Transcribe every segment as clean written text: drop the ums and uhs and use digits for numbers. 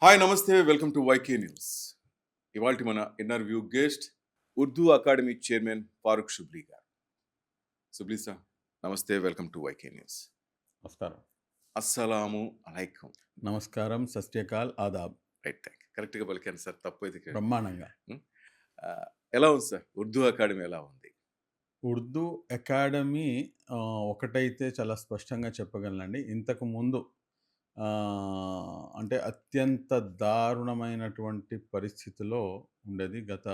Hi నమస్తే welcome to YK news. ఇవాల్టి మన interview guest Urdu academy chairman Farooq Shubli గారు. షుబ్లీ సార్ నమస్తే, వెల్కమ్ టు వైకే న్యూస్. నమస్కారం. అస్సలాము అలైకుం. నమస్కారం, సత్యకాల్, ఆదాబ్. Right, thank you. కరెక్ట్గా పలికాను సార్, తప్పు అయితే బ్రహ్మాండంగా. ఎలా ఉంది సార్ ఉర్దూ అకాడమీ, ఎలా ఉంది? ఉర్దూ అకాడమీ ఒకటైతే చాలా స్పష్టంగా చెప్పగలనండి. ఇంతకు ముందు అంటే అత్యంత దారుణమైనటువంటి పరిస్థితిలో ఉండేది గత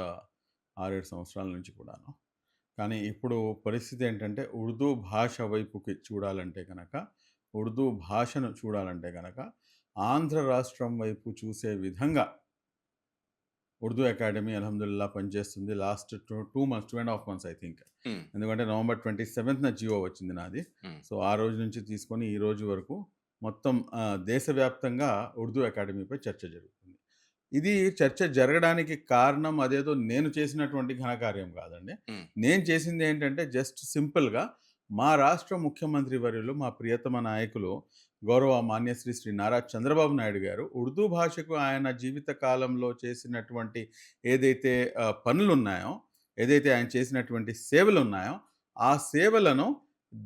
6-7 సంవత్సరాల నుంచి కూడాను. కానీ ఇప్పుడు పరిస్థితి ఏంటంటే ఉర్దూ భాష వైపుకి చూడాలంటే గనక, ఉర్దూ భాషను చూడాలంటే గనక ఆంధ్ర రాష్ట్రం వైపు చూసే విధంగా ఉర్దూ అకాడమీ అల్హమ్దులిల్లా పనిచేస్తుంది. Last 2 months, 2.5 months I think. ఎందుకంటే November 27th జియో వచ్చింది నాది. సో ఆ రోజు నుంచి తీసుకొని ఈ రోజు వరకు మొత్తం దేశవ్యాప్తంగా ఉర్దూ అకాడమీపై చర్చ జరుగుతుంది. ఇది చర్చ జరగడానికి కారణం అదేదో నేను చేసినటువంటి ఘనకార్యం కాదండి. నేను చేసింది ఏంటంటే జస్ట్ సింపుల్గా మా రాష్ట్ర ముఖ్యమంత్రి వర్యులు, మా ప్రియతమ నాయకులు గౌరవ మాన్యశ్రీ శ్రీ నారా చంద్రబాబు నాయుడు గారు ఉర్దూ భాషకు ఆయన జీవిత కాలంలో చేసినటువంటి ఏదైతే పనులున్నాయో, ఏదైతే ఆయన చేసినటువంటి సేవలు ఉన్నాయో, ఆ సేవలను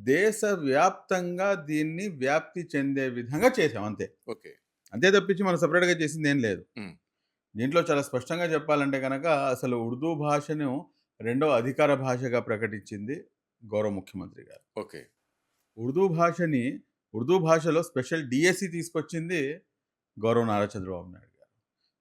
దేశవ్యాప్తంగా దీన్ని వ్యాప్తి చెందే విధంగా చేసాం అంతే. ఓకే, అంతే తప్పించి మనం సపరేట్గా చేసింది ఏం లేదు. దీంట్లో చాలా స్పష్టంగా చెప్పాలంటే కనుక అసలు ఉర్దూ భాషను రెండో అధికార భాషగా ప్రకటించింది గౌరవ ముఖ్యమంత్రి గారు. ఓకే, ఉర్దూ భాషలో స్పెషల్ డిఎస్సి తీసుకొచ్చింది గౌరవ నారా చంద్రబాబు నాయుడు గారు.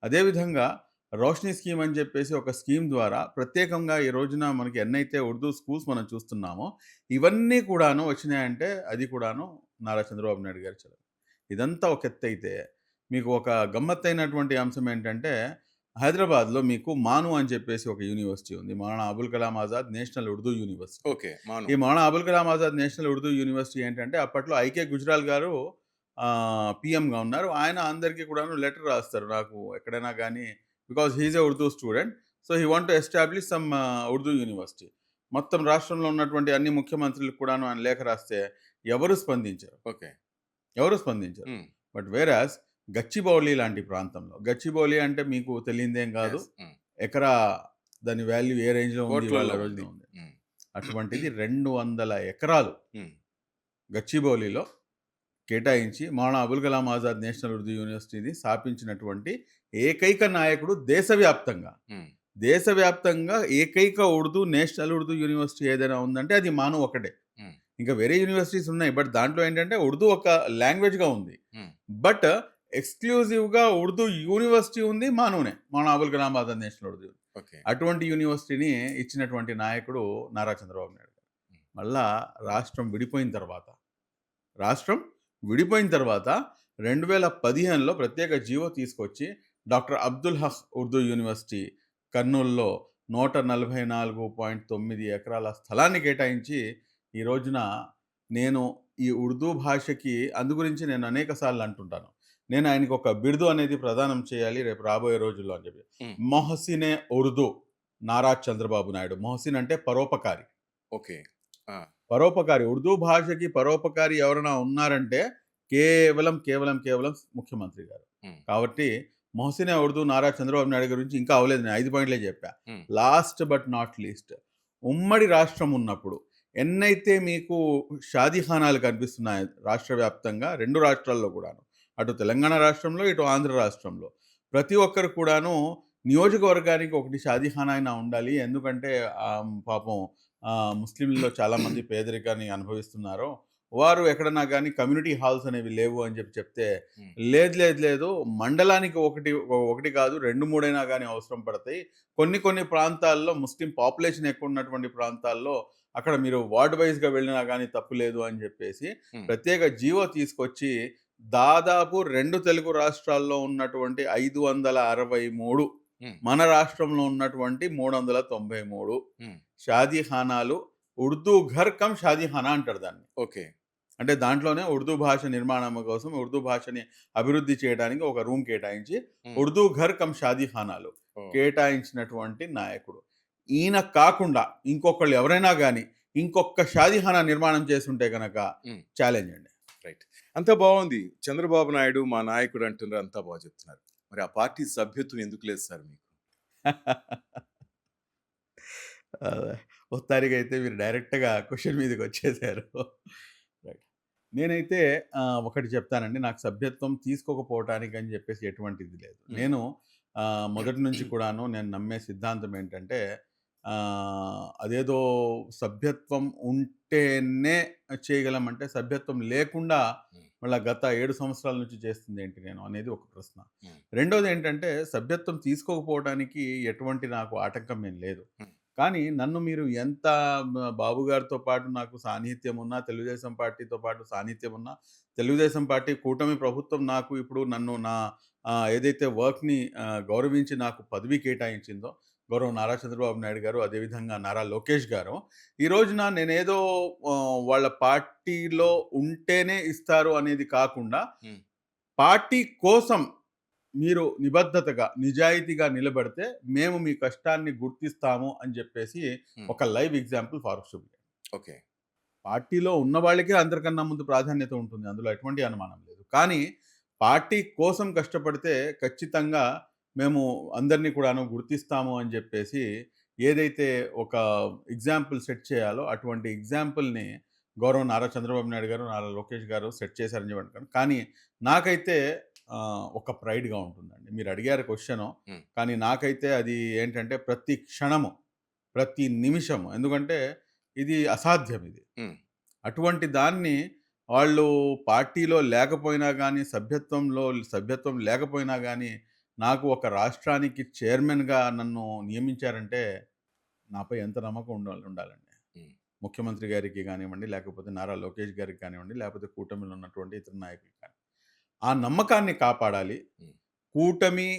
అదేవిధంగా రోషనీ స్కీమ్ అని చెప్పేసి ఒక స్కీమ్ ద్వారా ప్రత్యేకంగా ఈ రోజున మనకి ఎన్నైతే ఉర్దూ స్కూల్స్ మనం చూస్తున్నామో ఇవన్నీ కూడాను వచ్చినాయంటే అది కూడాను నారా చంద్రబాబు నాయుడు గారు చదువు. ఇదంతా ఒక ఎత్తు అయితే మీకు ఒక గమ్మత్తైనటువంటి అంశం ఏంటంటే హైదరాబాద్లో మీకు మాను అని చెప్పేసి ఒక యూనివర్సిటీ ఉంది, Maulana Abul Kalam Azad national Urdu university. Okay, ఈ మౌలానా అబుల్ కలాం ఆజాద్ నేషనల్ ఉర్దూ యూనివర్సిటీ ఏంటంటే అప్పట్లో ఐకే గుజ్రాల్ గారు పిఎంగా ఉన్నారు. ఆయన అందరికీ కూడాను లెటర్ రాస్తారు, నాకు ఎక్కడైనా కానీ, because he is a Urdu student, so he want to establish some Urdu university. మొత్తం రాష్ట్రంలో ఉన్నటువంటి అన్ని ముఖ్యమంత్రులకు కూడాను ఆయన లేఖ రాస్తే ఎవరు స్పందించారు? ఓకే, ఎవరు స్పందించారు. బట్ వేరాస్ గచ్చిబౌలి లాంటి ప్రాంతంలో, గచ్చిబౌలి అంటే మీకు తెలియదేం కాదు, ఎకరా దాని వాల్యూ ఏ రేంజ్లో ఉంది, వాళ్ళ రోజున ఉంది. అటువంటిది 200 ఎకరాలు గచ్చిబౌలిలో కేటాయించి మౌలానా అబుల్ కలాం ఆజాద్ నేషనల్ ఉర్దూ యూనివర్సిటీని స్థాపించినటువంటి ఏకైక నాయకుడు దేశవ్యాప్తంగా ఏకైక ఉర్దూ నేషనల్ ఉర్దూ యూనివర్సిటీ ఏదైనా ఉందంటే అది మాను ఒకటే. ఇంకా వేరే యూనివర్సిటీస్ ఉన్నాయి, బట్ దాంట్లో ఏంటంటే ఉర్దూ ఒక లాంగ్వేజ్గా ఉంది, బట్ ఎక్స్క్లూజివ్గా ఉర్దూ యూనివర్సిటీ ఉంది మానునే, మౌలానా అబుల్ కలాం ఆజాద్ నేషనల్ ఉర్దూ. అటువంటి యూనివర్సిటీని ఇచ్చినటువంటి నాయకుడు నారా చంద్రబాబు నాయుడు గారు. మళ్ళా రాష్ట్రం విడిపోయిన తర్వాత 2015లో ప్రత్యేక జీవో తీసుకొచ్చి డాక్టర్ అబ్దుల్ హక్ ఉర్దూ యూనివర్సిటీ కర్నూలులో 144.9 ఎకరాల స్థలాన్ని కేటాయించి ఈ రోజున నేను ఈ ఉర్దూ భాషకి అందుగురించి నేను అనేక సార్లు అంటుంటాను, నేను ఆయనకి ఒక బిరుదు అనేది ప్రదానం చేయాలి రేపు రాబోయే రోజుల్లో అని చెప్పి. మొహసినే ఉర్దూ నారా చంద్రబాబు నాయుడు. మొహసిన్ అంటే పరోపకారి. ఓకే, పరోపకారి, ఉర్దూ భాషకి పరోపకారి ఎవరైనా ఉన్నారంటే కేవలం ముఖ్యమంత్రి గారు. కాబట్టి మొహసినే ఉర్దూ నారా చంద్రబాబు నాయుడు గురించి ఇంకా అవ్వలేదు, నేను 5 పాయింట్లే చెప్పా. లాస్ట్ బట్ నాట్ లీస్ట్, ఉమ్మడి రాష్ట్రం ఉన్నప్పుడు ఎన్నైతే మీకు షాదీఖానాలు కనిపిస్తున్నాయి రాష్ట్ర వ్యాప్తంగా, 2 రాష్ట్రాల్లో కూడాను, అటు తెలంగాణ రాష్ట్రంలో ఇటు ఆంధ్ర రాష్ట్రంలో, ప్రతి ఒక్కరు కూడాను నియోజకవర్గానికి ఒకటి షాదీఖానా అయినా ఉండాలి. ఎందుకంటే పాపం ముస్లింలలో చాలామంది పేదరికాన్ని అనుభవిస్తున్నారు, వారు ఎక్కడన్నా కానీ కమ్యూనిటీ హాల్స్ అనేవి లేవు అని చెప్తే లేదు మండలానికి ఒకటి కాదు 2-3 అయినా కానీ అవసరం పడతాయి. కొన్ని ప్రాంతాల్లో ముస్లిం పాపులేషన్ ఎక్కువ ఉన్నటువంటి ప్రాంతాల్లో అక్కడ మీరు వార్డ్ వైజ్గా వెళ్ళినా కానీ తప్పు లేదు అని చెప్పేసి ప్రత్యేక జీవో తీసుకొచ్చి దాదాపు 2 తెలుగు రాష్ట్రాల్లో ఉన్నటువంటి 563, మన రాష్ట్రంలో ఉన్నటువంటి 393 షాదీఖానాలు, ఉర్దూ ఘర్ కమ్ షాదీఖానా అంటారు దాన్ని. ఓకే, అంటే దాంట్లోనే ఉర్దూ భాష నిర్మాణం కోసం, ఉర్దూ భాషని అభివృద్ధి చేయడానికి ఒక రూమ్ కేటాయించి ఉర్దూ ఘర్ కమ్ షాదీఖానాలు కేటాయించినటువంటి నాయకుడు. ఈయన కాకుండా ఇంకొకళ్ళు ఎవరైనా కానీ ఇంకొక షాదీఖానా నిర్మాణం చేస్తుంటే కనుక ఛాలెంజ్ అండి. రైట్, అంతా బాగుంది. చంద్రబాబు నాయుడు మా నాయకుడు అంటున్నారు, అంతా బాగా చెప్తున్నారు. మరి ఆ పార్టీ సభ్యత్వం ఎందుకు లేదు సార్ మీకు? అదే. మొత్తానికైతే మీరు డైరెక్ట్‌గా క్వెషన్ మీదకొచ్చేసారు. రైట్. నేనైతే ఒకటి చెప్తానండి. నాకు సభ్యత్వం తీసుకోకపోవటానికి అని చెప్పేసి ఎటువంటిది లేదు. హ్మ్. నేను మొదటి నుంచి కూడాను నేను నమ్మే సిద్ధాంతం ఏంటంటే అదేదో సభ్యత్వం ఉంటేనే చేయగలమంటే సభ్యత్వం లేకుండా హ్మ్. మళ్ళా గత 7 సంవత్సరాల నుంచి చేస్తుందేంటి నేను అనేది ఒక ప్రశ్న. హ్మ్. రెండోదేంటంటే సభ్యత్వం తీసుకోకపోవటానికి ఎటువంటి నాకు ఆటంకం ఏం లేదు. హ్మ్. కానీ నన్ను మీరు ఎంత బాబు గారితో పాటు నాకు సాన్నిహిత్యం ఉన్నా, తెలుగుదేశం పార్టీతో పాటు సాన్నిహిత్యం ఉన్నా, తెలుగుదేశం పార్టీ కూటమి ప్రభుత్వం నాకు ఇప్పుడు నన్ను నా ఏదైతే వర్క్‌ని గౌరవించి నాకు పదవి కేటాయించిందో, గౌరవ నారా చంద్రబాబు నాయుడు గారు, అదేవిధంగా నారా లోకేష్ గారు, ఈ రోజున నేనేదో వాళ్ళ పార్టీలో ఉంటేనే ఇస్తారు అనేది కాకుండా, హ్మ్. పార్టీ కోసం మీరు నిబద్ధతగా, నిజాయితీగా నిలబడితే, మేము మీ కష్టాన్ని గుర్తిస్తాము అని జెప్పేసి హ్మ్. ఒక live example Farooq Subbareddy. Okay. పార్టీలో ఉన్న వాళ్ళకే అందరికన్నా ముందు ప్రాధాన్యత ఉంటుంది. అందులో ఎటువంటి అనుమానం లేదు. కానీ పార్టీ కోసం కష్టపడితే ఖచ్చితంగా మేము అందరిని కూడాను గుర్తిస్తాము అని జెప్పేసి ఏదైతే ఒక ఎగ్జాంపుల్ సెట్ చేయాలో అటువంటి ఎగ్జాంపుల్‌ని గౌరవ నారా చంద్రబాబు నాయుడు గారు, నారా లోకేష్ గారు సెట్ చేశారని చెప్పి అనుకోను. కానీ నాకైతే ఒక ప్రైడ్‌గా ఉంటుందండి. మీరు అడిగారు క్వెషను. హ్మ్. కానీ నాకైతే అది ఏంటంటే ప్రతి క్షణము, ప్రతి నిమిషము ఎందుకంటే ఇది అసాధ్యం ఇది. హ్మ్. అటువంటి దాన్ని వాళ్ళు పార్టీలో లేకపోయినా గానీ, సభ్యత్వం లేకపోయినా గానీ, నాకు ఒక రాష్ట్రానికి చైర్మన్‌గా నన్ను నియమించారంటే, నాపై ఎంత నమ్మకం ఉండాలండి. హ్మ్. ముఖ్యమంత్రి గారికి గానివ్వండి, లేకపోతే నారా లోకేష్ గారికి కానివ్వండి, లేకపోతే కూటమిలో ఉన్నటువంటి ఇతర నాయకులకు కానీ. ఆ నమ్మకాన్ని కాపాడాలి. హ్మ్. కూటమి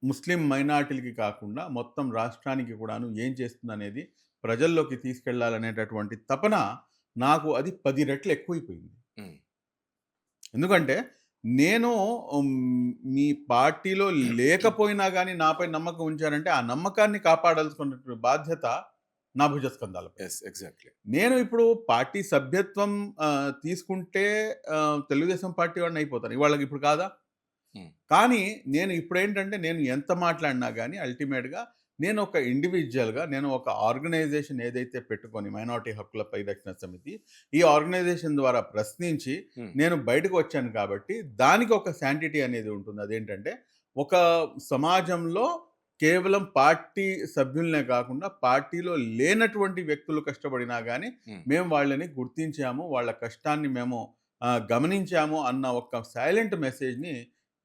ముస్లిం మైనారిటీలకి కాకుండా మొత్తం రాష్ట్రానికి కూడాను ఏం చేస్తుందనేది ప్రజల్లోకి తీసుకెళ్లాలనేటటువంటి తపన నాకు అది 10 రెట్లు ఎక్కువైపోయింది. హ్మ్. ఎందుకంటే నేను మీ పార్టీలో లేకపోయినా గాని నాపై నమ్మకం ఉంచారంటే ఆ నమ్మకాన్ని కాపాడాల్సినటువంటి బాధ్యత నా భుజస్కంధాలపై. యెస్. ఎగ్జాక్ట్‌లీ. నేను ఇప్పుడు పార్టీ సభ్యత్వం తీసుకుంటే తెలుగుదేశం పార్టీ వాడిని అయిపోతాను. ఇవాళకి ఇప్పుడు కాదా? హ్మ్. కానీ నేను ఇప్పుడేంటంటే నేను ఎంత మాట్లాడినా గాని అల్టిమేట్‌గా నేను ఒక ఇండివిడ్యుయల్‌గా నేను ఒక ఆర్గనైజేషన్ ఏదైతే పెట్టుకొని మైనారిటీ హక్కుల పరిరక్షణ సమితి, ఈ ఆర్గనైజేషన్ ద్వారా ప్రశ్నించి హ్మ్. నేను బయటకు వచ్చాను కాబట్టి దానికి ఒక శాంటిటీ అనేది ఉంటుంది. అదేంటంటే ఒక సమాజంలో కేవలం పార్టీ సభ్యులనే కాకుండా పార్టీలో లేనటువంటి వ్యక్తులు కష్టపడినా గాని హ్మ్. మేము వాళ్ళని గుర్తించాము. వాళ్ళ కష్టాన్ని మేము గమనించాము అన్న ఒక సైలెంట్ మెసేజ్‌ని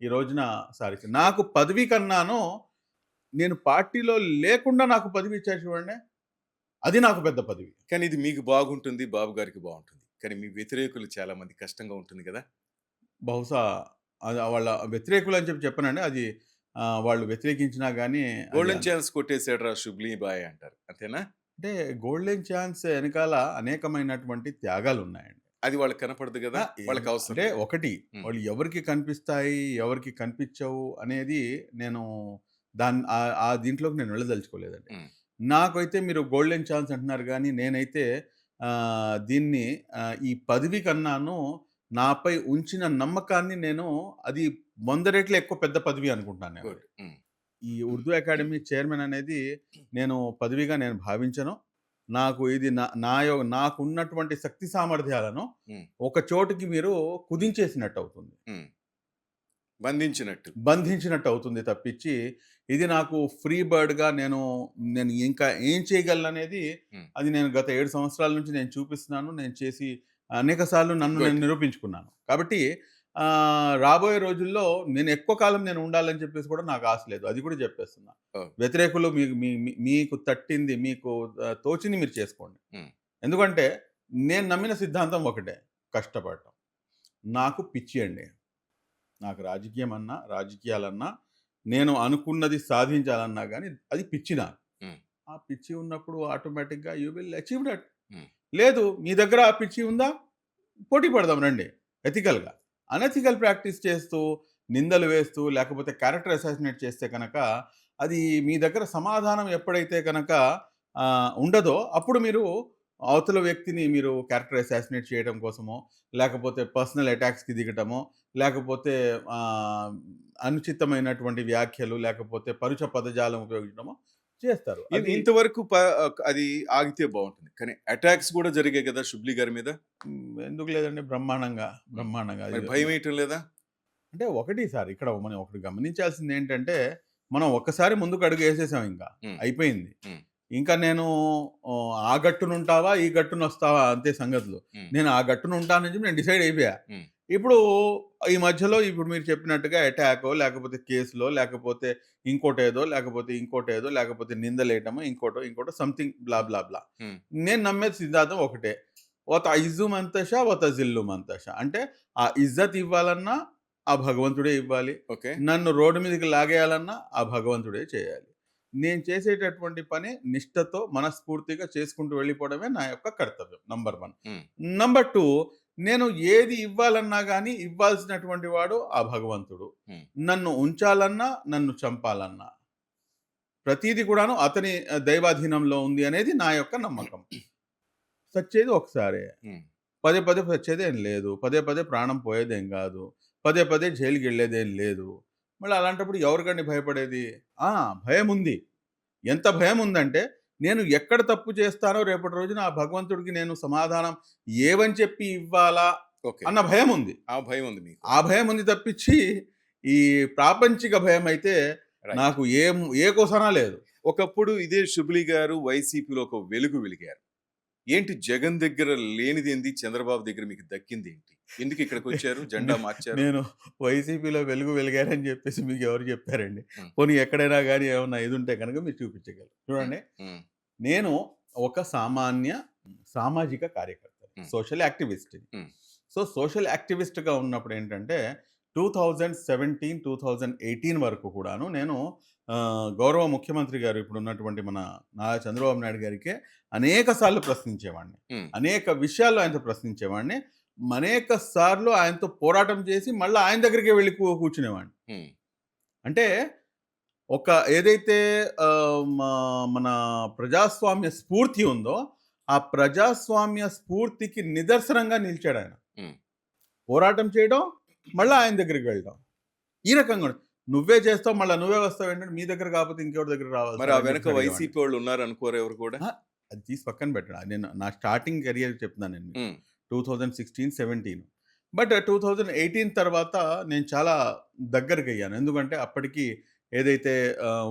ఈ రోజున సాధించాను. నాకు పదవి కన్నాను నేను పార్టీలో లేకుండా నాకు పదవి ఇచ్చారు చూడండి. అది నాకు పెద్ద పదవి. కానీ ఇది మీకు బాగుంటుంది. బాబు గారికి బావుంటుంది. కానీ మీ వ్యతిరేకులు చాలా మంది కష్టంగా ఉంటుంది గదా! బహుశా అది వాళ్ళ వ్యతిరేకులు అని చెప్పి చెప్పనండి. అది వాళ్ళు వ్యతిరేకించినా గాని అది గోల్డెన్ ఛాన్స్ కొట్టేసాడురా షుబ్లీ బాయ్ అంటారు. అంతేనా? అంటే గోల్డెన్ ఛాన్స్ ఎనకాల అనేకమైనటువంటి త్యాగాలున్నాయండి. అది వాళ్ళకి కనపడదు గదా! వాళ్ళకి అవసరం అంటే లేదు. ఒకటి హ్మ్. వాళ్ళు ఎవరికి కనిపిస్తాయి, ఎవరికి కనిపించవు అనేది నేను ఆ దీంట్లోకి నేను వెళ్ళదలుచుకోలేదండి. హ్మ్. నాకైతే మీరు గోల్డెన్ ఛాన్స్ అంటున్నారు గానీ, నేనైతే దీన్ని ఈ పదవి కన్నాను నాపై ఉంచిన నమ్మకాన్ని నేను అది 100 రెట్లు ఎక్కువ పెద్ద పదవి అనుకుంటున్నాను నేనది. గుడ్. హ్మ్. ఈ ఉర్దూ అకాడమీ చైర్మన్ అనేది నేను పదవిగా నేను భావించను. నాకు ఇది నాకున్నటువంటి శక్తి సామర్థ్యాలను హ్మ్. ఒక చోటికి మీరు కుదించేసినట్టవుతుంది. హ్మ్. బంధించినట్టు. బంధించినట్టవుతుంది తప్పించి, ఇది నాకు ఫ్రీ బర్డ్‌గా నేను ఇంకా ఏం చేయగలననేది హ్మ్. అది నేను గత 7 సంవత్సరాల నుంచి నేను చూపిస్తున్నాను. నేను చేసి అనేక సార్లు నన్ను నేను గుడ్. నిరూపించుకున్నాను. కాబట్టి రాబోయే రోజుల్లో నేను ఎక్కువ కాలం నేను ఉండాలని చెప్పేసి కూడా నాకు ఆశ లేదు. అది కూడా చెప్పేస్తున్నా. ఓహ్! వ్యతిరేకులు మీకు మీ మీ మీకు తట్టింది, మీకు తోచింది మీరు చేసుకోండి. హ్మ్. ఎందుకంటే నేను నమ్మిన సిద్ధాంతం ఒకటే కష్టపడటం. నాకు పిచ్చి అండి. నాకు రాజకీయాలన్నా, నేను అనుకున్నది సాధించాలన్నా గాని అది పిచ్చి నాకు. హ్మ్. ఆ పిచ్చి ఉన్నప్పుడు ఆటోమేటిక్‌గా యూ విల్ అచీవ్ దట్. హ్మ్. లేదు మీ దగ్గర ఆ పిచ్చి ఉందా? పోటీ పడదాం రండి ఎథికల్‌గా. అనెథికల్ ప్రాక్టీస్ చేస్తూ, నిందలు వేస్తూ, లేకపోతే క్యారెక్టర్ అసాసినేట్ చేస్తే కనక, అది మీ దగ్గర సమాధానం ఎప్పుడైతే గనక ఉండదో, అప్పుడు మీరు అవతల వ్యక్తిని మీరు క్యారెక్టర్ అసాసినేట్ చేయడం కోసమో, లేకపోతే పర్సనల్ అటాక్స్‌కి దిగటమో, లేకపోతే అనుచితమైనటువంటి వ్యాఖ్యలు, లేకపోతే పరుష పదజాలం ఉపయోగించడమో చేస్తారు. అది ఇంతవరకు అది ఆగితే బాగుంటుంది. కానీ అటాక్స్ కూడా జరిగాయి కదా షుబ్లీ గారి మీద. ఎందుకు లేదండి బ్రహ్మాండంగా, బ్రహ్మాండంగా. మరి భయం వేయటం లేదా? అంటే ఒకటి సార్ ఇక్కడ మనం ఒకటి గమనించాల్సిందేంటంటే, మనం ఒక్కసారి ముందుకు అడుగేసేసాం ఇంకా. హ్మ్. అయిపోయింది. హ్మ్. ఇంకా నేను ఆ గట్టునుంటావా, ఈ గట్టునొస్తావా అంతే సంగతులు. హ్మ్. నేను ఆ గట్టునుంటానని చెప్పి నేను డిసైడ్ అయిపోయా. హ్మ్. ఇప్పుడు ఈ మధ్యలో ఇప్పుడు మీరు చెప్పినట్టుగా అటాకో, లేకపోతే కేసులో, లేకపోతే ఇంకోటేదో, లేకపోతే నిందలేయటమో, ఇంకోటో సంథింగ్ బ్లా బ్లా బ్లా. హ్మ్. నేను నమ్మేది సిద్ధాంతం ఒకటే. "వతఇజ్జు మంతషా వతజిల్లు మంతషా" అంటే ఆ ఇజ్జత్ ఇవ్వాలన్నా ఆ భగవంతుడే ఇవ్వాలి. ఓకే. నన్ను రోడ్డు మీదకి లాగేయాలన్నా ఆ భగవంతుడే చేయాలి. నేను చేసేటటువంటి పని నిష్ఠతో, మనస్ఫూర్తిగా చేసుకుంటూ వెళ్ళిపోవడమే నా యొక్క కర్తవ్యం. నంబర్ 1. హ్మ్. నంబర్ 2 నేను ఏది ఇవ్వాలన్నా గాని ఇవ్వాల్సినటువంటి వాడు ఆ భగవంతుడు. హ్మ్. నన్ను ఉంచాలన్నా, నన్ను చంపాలన్నా ప్రతీది కూడాను అతని దైవాధీనంలో ఉంది అనేది నా యొక్క నమ్మకం. సచ్చేది ఒకసారే. హ్మ్. పదే పదే చచ్చేదేం లేదు. పదే పదే ప్రాణం పోయేదేం గాదు. పదే పదే జైలుకెళ్ళేదేం లేదు. మళ్ళీ అలాంటప్పుడు ఎవరికండి భయపడేది? ఆ! భయముంది. ఎంత భయముందంటే, నేను ఎక్కడ తప్పు చేస్తానో రేపటి రోజున ఆ భగవంతుడికి నేను సమాధానం ఏవని చెప్పి ఇవ్వాలా ఓకే. అన్న భయముంది. ఆ భయం ఉంది మీకు. ఆ భయముంది తప్పించి, ఈ ప్రాపంచిక భయమైతే రైట్. నాకు ఏ కోసానా లేదు. ఒకప్పుడు ఇదే షుబ్లీ గారు వైసీపీలో ఒక వెలుగు వెలిగారు. ఏంటి జగన్ దగ్గర లేనిదేంది చంద్రబాబు దగ్గర మీకు దక్కిందేంటి? ఎందుకు ఇక్కడికొచ్చారు? జెండా మార్చారు? నేను వైసీపీలో వెలుగు వెలిగారని చెప్పేసి మీకు ఎవరు చెప్పారండి? హ్మ్. పోనీ ఎక్కడైనా గాని ఏమన్నా ఇదుంటే గనక మీరు చూపించగలరు. హ్మ్. చూడండి, హ్మ్. నేను ఒక సామాజిక కార్యకర్తని. హ్మ్. సోషల్ యాక్టివిస్ట్‌ని. హ్మ్. సో, సోషల్ యాక్టివిస్ట్‌గా ఉన్నప్పుడు ఏంటంటే 2017, 2018 వరకు కూడాను నేను గౌరవ ముఖ్యమంత్రి గారు ఇప్పుడున్నటువంటి మన నారా చంద్రబాబు నాయుడు గారికే అనేక సార్లు ప్రశ్నించేవాడిని. హ్మ్. అనేక విషయాల్లో ఆయనతో ప్రశ్నించేవాడిని. అనేక సార్లు ఆయనతో పోరాటం చేసి మళ్ళా ఆయన దగ్గరికే వెళ్లి కూర్చునేవాడిని. హ్మ్. అంటే ఒక ఏదైతే మన ప్రజాస్వామ్య స్ఫూర్తి ఉందో, ఆ ప్రజాస్వామ్య స్ఫూర్తికి నిదర్శనంగా నిలిచాడాయన. హ్మ్. పోరాటం చేయడం, మళ్ళా ఆయన దగ్గరికి వెళ్ళడం. ఈ రకంగా కూడా. నువ్వే చేస్తావు, మళ్ళా నువ్వే వస్తావేంటంటే, మీ దగ్గర కాకపోతే ఇంకెవరి దగ్గర రావాలి మరి సార్ ఆ అని వెనక చెప్పేసి అడిగేవాడిని. వైసీపీ వాళ్ళు ఉన్నారనుకోరా ఎవరు కూడా? అహా! అది తీసి పక్కన పెట్టండి. నేను నా స్టార్టింగ్ కెరియర్ చెప్తున్నాను నేను మీకు. హ్మ్. 2016, 17 బట్ 2018 తర్వాత నేను చాలా దగ్గరకయ్యాను. ఎందుకంటే అప్పటికి ఏదైతే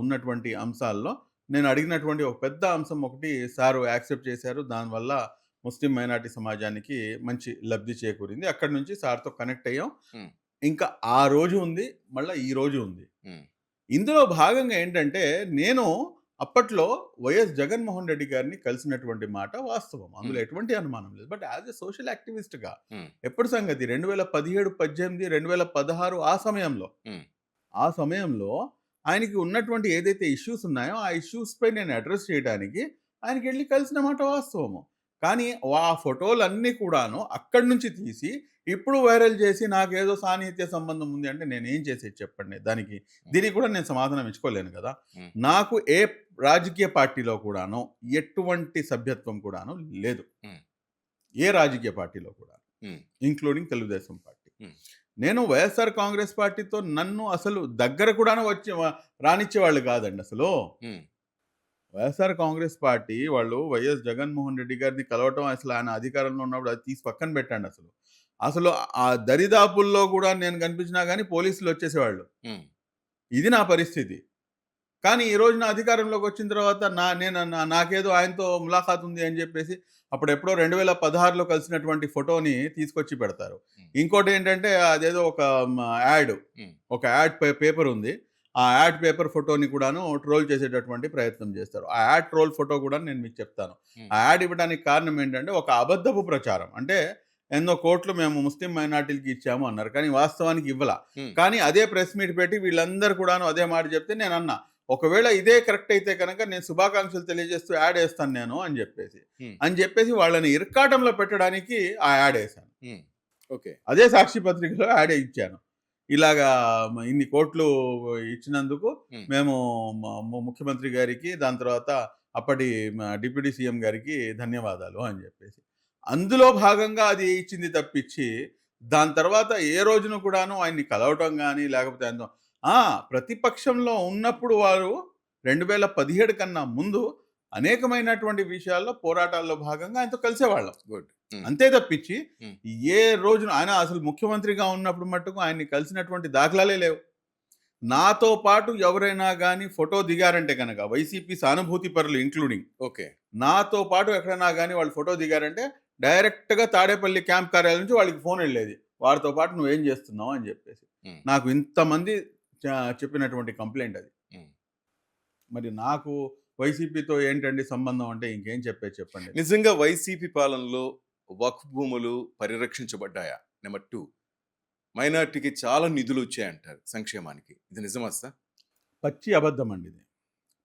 ఉన్నటువంటి అంశాల్లో నేను అడిగినటువంటి ఒక పెద్ద అంశం ఒకటి సారు యాక్సెప్ట్ చేశారు. దానివల్ల ముస్లిం మైనారిటీ సమాజానికి మంచి లబ్ధి చేకూరింది. అక్కడి నుంచి సార్‌తో కనెక్ట్ అయ్యాం. హ్మ్. ఇంకా ఆ రోజు ఉంది. మళ్ళా ఈ రోజు ఉంది. హ్మ్. ఇందులో భాగంగా ఏంటంటే, నేను అప్పట్లో వైఎస్ జగన్‌మోహన్ రెడ్డి గారిని కలిసినటువంటి మాట వాస్తవం. అందులో హ్మ్. ఎటువంటి అనుమానం లేదు. బట్ యాస్ ఎ సోషల్ యాక్టివిస్ట్‌గా హ్మ్. ఎప్పుడు సంగతి 2017, 18, 2016 ఆ సమయంలో. హ్మ్. ఆ సమయంలో ఆయనకి ఉన్నటువంటి ఏదైతే ఇష్యూస్ ఉన్నాయో, ఆ ఇష్యూస్‌పై నేను అడ్రెస్ చేయడానికి ఆయనకెళ్ళి కలిసిన మాట వాస్తవము. కానీ ఆ ఫోటోలన్నీ కూడాను అక్కడి నుంచి తీసి ఇప్పుడు వైరల్ చేసి నాకేదో సాన్నిహిత్య సంబంధం ఉంది అంటే నేనేం చేసేది చెప్పండి దానికి? హ్మ్. దీనికి కూడా నేను సమాధానం ఇచ్చుకోలేను కదా! హ్మ్. నాకు ఏ రాజకీయ పార్టీలో కూడాను ఎటువంటి సభ్యత్వం కూడాను లేదు. హ్మ్. ఏ రాజకీయ పార్టీలో కూడా. హ్మ్. Including Telugu Desam party. హ్మ్. నేను వైఎస్ఆర్ కాంగ్రెస్ పార్టీతో నన్ను అసలు దగ్గర కూడాను రానిచ్చేవాళ్ళు కాదండి అసలు. హ్మ్. వైఎస్ఆర్ కాంగ్రెస్ పార్టీ వాళ్ళు వైఎస్ జగన్మోహన్ రెడ్డి గారిని కలవటం అసలు ఆయన అధికారంలో ఉన్నప్పుడు అది తీసి పక్కన పెట్టండి అసలు. అసలు ఆ దరిదాపుల్లో కూడా నేను కనిపించినా గానీ పోలీసులు వచ్చేసేవాళ్ళు. హ్మ్. ఇది నా పరిస్థితి. కానీ ఈ రోజున అధికారంలోకి వచ్చిన తర్వాత నాకేదో ఆయనతో ములాఖాత్ ఉంది అని చెప్పేసి అప్పుడెప్పుడో 2016లో కలిసినటువంటి ఫోటోని తీసుకొచ్చి పెడతారు. హ్మ్. ఇంకోటేంటంటే అదేదో ఒక యాడ్, హ్మ్. ఒక యాడ్ పేపర్ ఉంది. ఆ యాడ్ పేపర్ ఫోటోని కూడాను ట్రోల్ చేసేటటువంటి ప్రయత్నం చేస్తారు. ఆ యాడ్ ట్రోల్ ఫోటో కూడా నేను మీకు చెప్తాను. హ్మ్. ఆ యాడ్ ఇవ్వడానికి కారణం ఏంటంటే ఒక అబద్ధపు ప్రచారం. అంటే ఎన్నో కోట్లు మేము ముస్లిం మైనారిటీలకి ఇచ్చాము అన్నారు. కానీ వాస్తవానికి ఇవ్వల. హ్మ్. కానీ అదే ప్రెస్ మీట్ పెట్టి వీళ్ళందరూ కూడాను అదే మాట చెప్తే నేనన్నా ఒకవేళ ఇదే కరెక్ట్ అయితే కనుక నేను శుభాకాంక్షలు తెలియజేస్తూ యాడ్ ఏస్తాను నేను అని జెప్పేసి. హ్మ్. అని జెప్పేసి వాళ్ళని ఇరకాటంలో పెట్టడానికి ఆ యాడ్ ఏశాను. హ్మ్. ఓకే. అదే సాక్షి పత్రికలో యాడే ఇచ్చాను. ఇలాగా ఇన్ని కోట్లు ఇచ్చినందుకు హ్మ్. మేము ముఖ్యమంత్రి గారికి, దాని తర్వాత అప్పటి డిప్యూటీ సీఎం గారికి ధన్యవాదాలు అని చెప్పేసి. అందులో భాగంగా అది ఇచ్చింది తప్పించి, దాని తర్వాత ఏ రోజున కూడాను ఆయన్ని కలవటం గానీ, లేకపోతే ఆయనతో ప్రతిపక్షంలో ఉన్నప్పుడు వారు 2017 కన్నా ముందు అనేకమైనటువంటి విషయాల్లో పోరాటాల్లో భాగంగా ఆయనతో కలిసేవాళ్ళం. గుడ్. అంతే తప్పించి Hmm. ఏ రోజున ఆయన అసలు ముఖ్యమంత్రిగా ఉన్నప్పుడు మట్టుకు ఆయన్ని కలిసినటువంటి దాఖలాలే లేవు. నాతో పాటు ఎవరైనా గానీ ఫోటో దిగారంటే గనక వైసీపీ సానుభూతి పరులు ఇంక్లూడింగ్ ఓకే. నాతో పాటు ఎక్కడైనా గానీ వాళ్ళు ఫోటో దిగారంటే డైరెక్ట్‌గా తాడేపల్లి క్యాంప్ కార్యాలయం నుంచి వాళ్ళకి ఫోన్ ఎళ్ళేది. వారితో పాటు నువ్వేం చేస్తున్నావు అని చెప్పేసి. Hmm. నాకు ఇంతమంది చెప్పినటువంటి కంప్లెయింట్ అది. Hmm. మరి నాకు వైసీపీతో ఏంటండి సంబంధం అంటే ఇంకేం చెప్పండి. నిజంగా వైసీపీ పాలనలో వక్ఫ్ భూములు పరిరక్షించబడ్డాయా? నెంబర్ 2, మైనార్టీకి చాలా నిధులు వచ్చాయంటారు సంక్షేమానికి. ఇది నిజమా సార్? పచ్చి అబద్ధం అండి ఇది.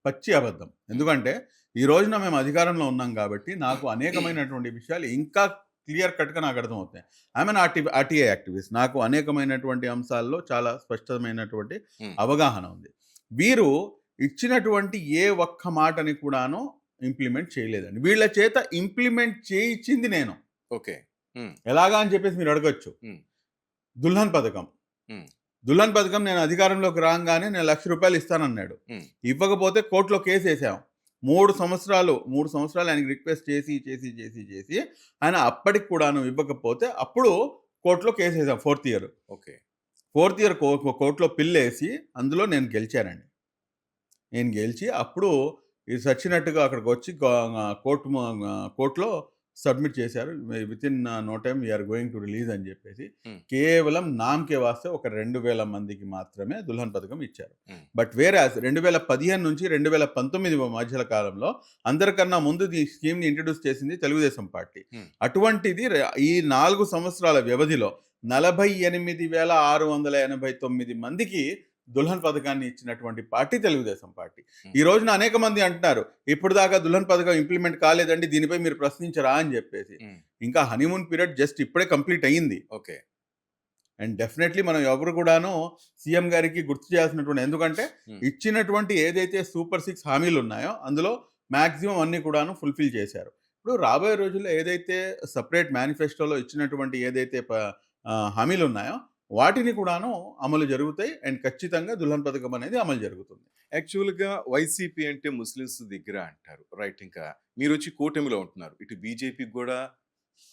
పచ్చి అబద్ధం. ఎందుకంటే ఈ రోజున మేము అధికారంలో ఉన్నాం కాబట్టి నాకు అనేకమైనటువంటి విషయాలు ఇంకా క్లియర్ కట్‌గా నాకు అర్థమవుతాయి. I'm an RTI activist. నాకు అనేకమైనటువంటి అంశాల్లో చాలా స్పష్టమైనటువంటి Hmm. అవగాహన ఉంది. వీరు ఇచ్చినటువంటి ఏ ఒక్క మాటని కూడాను ఇంప్లిమెంట్ చేయలేదండి. వీళ్ళ చేత ఇంప్లిమెంట్ చేయించింది నేను. ఓకే. ఎలాగా అని చెప్పేసి మీరు అడగొచ్చు. Hmm. దుల్హన్ పథకం. Hmm. దుల్హన్ పథకం నేను అధికారంలోకి రాగానే నేను ₹1,00,000 ఇస్తానన్నాడు. Hmm. ఇవ్వకపోతే కోర్టులో కేసేసాం. 3 సంవత్సరాలు ఆయనకి రిక్వెస్ట్ చేసి ఆయన అప్పటికి కూడాను ఇవ్వకపోతే అప్పుడు కోర్టులో కేసేసాం 4th year. Okay. 4th year కోర్టులో పిల్లేసి అందులో నేను గెలిచానండి. నేను గెలిచి అప్పుడు ఇది సచ్చినట్టుగా అక్కడికి వచ్చి కోర్టులో సబ్మిట్ చేశారు. Within no time we are going to release అని చెప్పేసి కేవలం నామకే వాస్తే ఒక 2,000 మందికి మాత్రమే దుల్హన్ పథకం ఇచ్చారు. బట్ వేరే 2015 నుంచి 2019 మధ్యల కాలంలో అందరికన్నా ముందు ఈ స్కీమ్ని ఇంట్రడ్యూస్ చేసింది తెలుగుదేశం పార్టీ. అటువంటిది ఈ 4 సంవత్సరాల వ్యవధిలో 48,689 మందికి దుల్హన్ పథకాన్ని ఇచ్చినటువంటి పార్టీ తెలుగుదేశం పార్టీ. ఈ రోజున అనేక మంది అంటున్నారు ఇప్పుడు దాకా దుల్హన్ పథకం ఇంప్లిమెంట్ కాలేదండి, దీనిపై మీరు ప్రశ్నించరా అని చెప్పేసి. ఇంకా హనీమూన్ పీరియడ్ జస్ట్ ఇప్పుడే కంప్లీట్ అయ్యింది. ఓకే. అండ్ డెఫినెట్లీ మనం ఎవరు కూడాను సీఎం గారికి గుర్తు చేయాల్సినటువంటి, ఎందుకంటే ఇచ్చినటువంటి ఏదైతే సూపర్ 6 హామీలు ఉన్నాయో అందులో మ్యాక్సిమం అన్ని కూడాను ఫుల్ఫిల్ చేశారు. ఇప్పుడు రాబోయే రోజుల్లో ఏదైతే సపరేట్ మేనిఫెస్టోలో ఇచ్చినటువంటి ఏదైతే హామీలు ఉన్నాయో వాటిని కూడాను అమలు జరుగుతాయి. అండ్ ఖచ్చితంగా దుల్హన్ పథకం అనేది అమలు జరుగుతుంది. యాక్చువల్గా వైసీపీ అంటే ముస్లిమ్స్ దగ్గర అంటారు, రైట్? ఇంకా మీరు వచ్చి కూటమిలో ఉంటున్నారు, ఇటు బీజేపీకి కూడా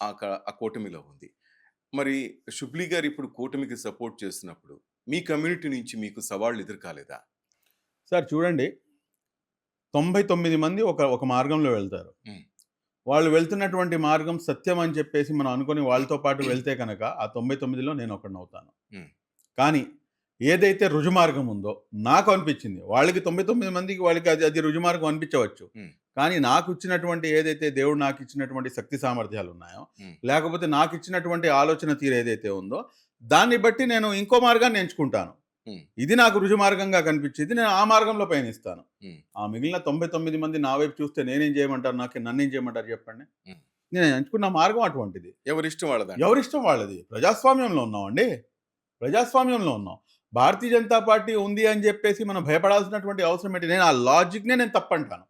ఆ కూటమిలో ఉంది. మరి షుబ్లీ గారు ఇప్పుడు కూటమికి సపోర్ట్ చేస్తున్నప్పుడు మీ కమ్యూనిటీ నుంచి మీకు సవాళ్ళు ఎదురుకాలేదా? సార్ చూడండి, 99 మంది ఒక మార్గంలో వెళ్తారు. వాళ్ళు వెళ్తున్నటువంటి మార్గం సత్యం అని చెప్పేసి మనం అనుకుని వాళ్ళతో పాటు వెళ్తే కనుక ఆ 99లో నేను ఒకడినవుతాను. కానీ ఏదైతే రుజుమార్గం ఉందో నాకు అనిపించింది, వాళ్ళకి 99 మందికి వాళ్ళకి అది రుజుమార్గం అనిపించవచ్చు. కానీ నాకు ఇచ్చినటువంటి ఏదైతే దేవుడు నాకు ఇచ్చినటువంటి శక్తి సామర్థ్యాలు ఉన్నాయో, లేకపోతే నాకు ఇచ్చినటువంటి ఆలోచన తీరు ఏదైతే ఉందో దాన్ని బట్టి నేను ఇంకో మార్గాన్ని ఎంచుకుంటాను. ఇది నాకు రుజు మార్గంగా కనిపించింది, నేను ఆ మార్గంలో పయనిస్తాను. ఆ మిగిలిన 99 మంది నా వైపు చూస్తే నేనేం చేయమంటారు, నన్నేం చేయమంటారు చెప్పండి? నేను ఎంచుకున్న మార్గం అటువంటిది. ఎవరిష్టం వాళ్ళది. ప్రజాస్వామ్యంలో ఉన్నామండి, ప్రజాస్వామ్యంలో ఉన్నాం. భారతీయ జనతా పార్టీ ఉంది అని చెప్పేసి మనం భయపడాల్సినటువంటి అవసరం ఏంటి? నేను ఆ లాజిక్నే నేను తప్పంటాను.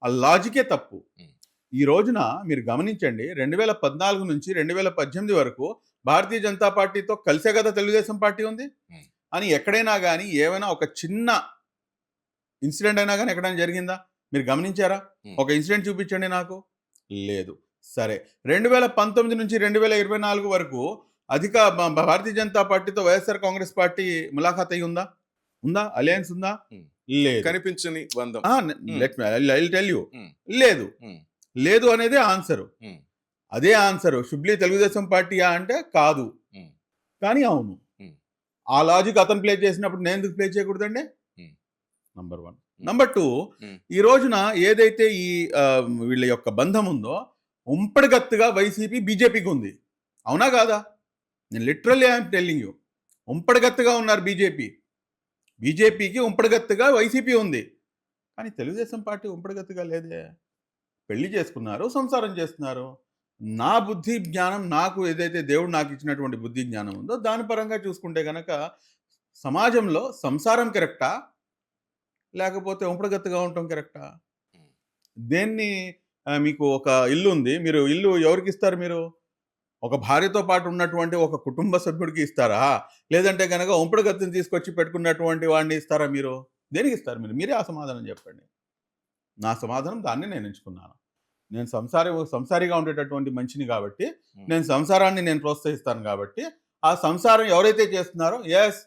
ఆ లాజికే తప్పు. ఈ రోజున మీరు గమనించండి, 2014 నుంచి 2018 వరకు భారతీయ జనతా పార్టీతో కలిసే కదా తెలుగుదేశం పార్టీ ఉంది. అని ఎక్కడైనా కానీ ఏమైనా ఒక చిన్న ఇన్సిడెంట్ అయినా కానీ ఎక్కడైనా జరిగిందా? మీరు గమనించారా? ఒక ఇన్సిడెంట్ చూపించండి నాకు. లేదు. సరే, 2019 నుంచి 2024 వరకు భారతీయ జనతా పార్టీతో వైఎస్ఆర్ కాంగ్రెస్ పార్టీ ములాఖాత్ అయి ఉందా? అలయన్స్ ఉందా? లేదు. కనిపించని బంధం. ఐ టెల్ యూ, లేదు అనేది ఆన్సరు. అదే ఆన్సరు షుబ్లీ తెలుగుదేశం పార్టీయా అంటే కాదు, కానీ అవును. ఆ లాజిక్ అతను ప్లే చేసినప్పుడు నేను ఎందుకు ప్లే చేయకూడదండి? నంబర్ 1. నంబర్ 2, ఈ రోజున ఏదైతే ఈ వీళ్ళ యొక్క బంధం ఉందో ఉంపడిగత్తుగా వైసీపీ బీజేపీకి ఉంది. అవునా కాదా? నేను లిటరల్లీ ఐఎమ్ టెల్లింగ్ యూ, ఉంపడిగత్తుగా ఉన్నారు బీజేపీకి ఉంపడిగత్తుగా వైసీపీ ఉంది. కానీ తెలుగుదేశం పార్టీ ఉంపడిగత్తుగా లేదే. పెళ్లి చేసుకున్నారు, సంసారం చేస్తున్నారు. నా బుద్ధి జ్ఞానం, నాకు ఏదైతే దేవుడు నాకు ఇచ్చినటువంటి బుద్ధి జ్ఞానం ఉందో దాని పరంగా చూసుకుంటే కనుక సమాజంలో సంసారం కరెక్టా, లేకపోతే ఉంపడగత్తుగా ఉండటం కరెక్టా? దేన్ని మీకు ఒక ఇల్లు ఉంది. మీరు ఇల్లు ఎవరికి ఇస్తారు మీరు? ఒక భార్యతో పాటు ఉన్నటువంటి ఒక కుటుంబ సభ్యుడికి ఇస్తారా? లేదంటే గనక ఉంపుడు గత్తెని తీసుకొచ్చి పెట్టుకున్నటువంటి వాడిని ఇస్తారా మీరు? దేనికి ఇస్తారు మీరు? మీరే ఆ సమాధానం చెప్పండి. నా సమాధానం దాన్ని నేను ఎంచుకున్నాను. నేను సంసారిగా ఉండేటటువంటి మనిషిని కాబట్టి, హ్మ్. నేను సంసారాన్ని నేను ప్రోత్సహిస్తాను కాబట్టి, ఆ సంసారం ఎవరైతే చేస్తున్నారో యెస్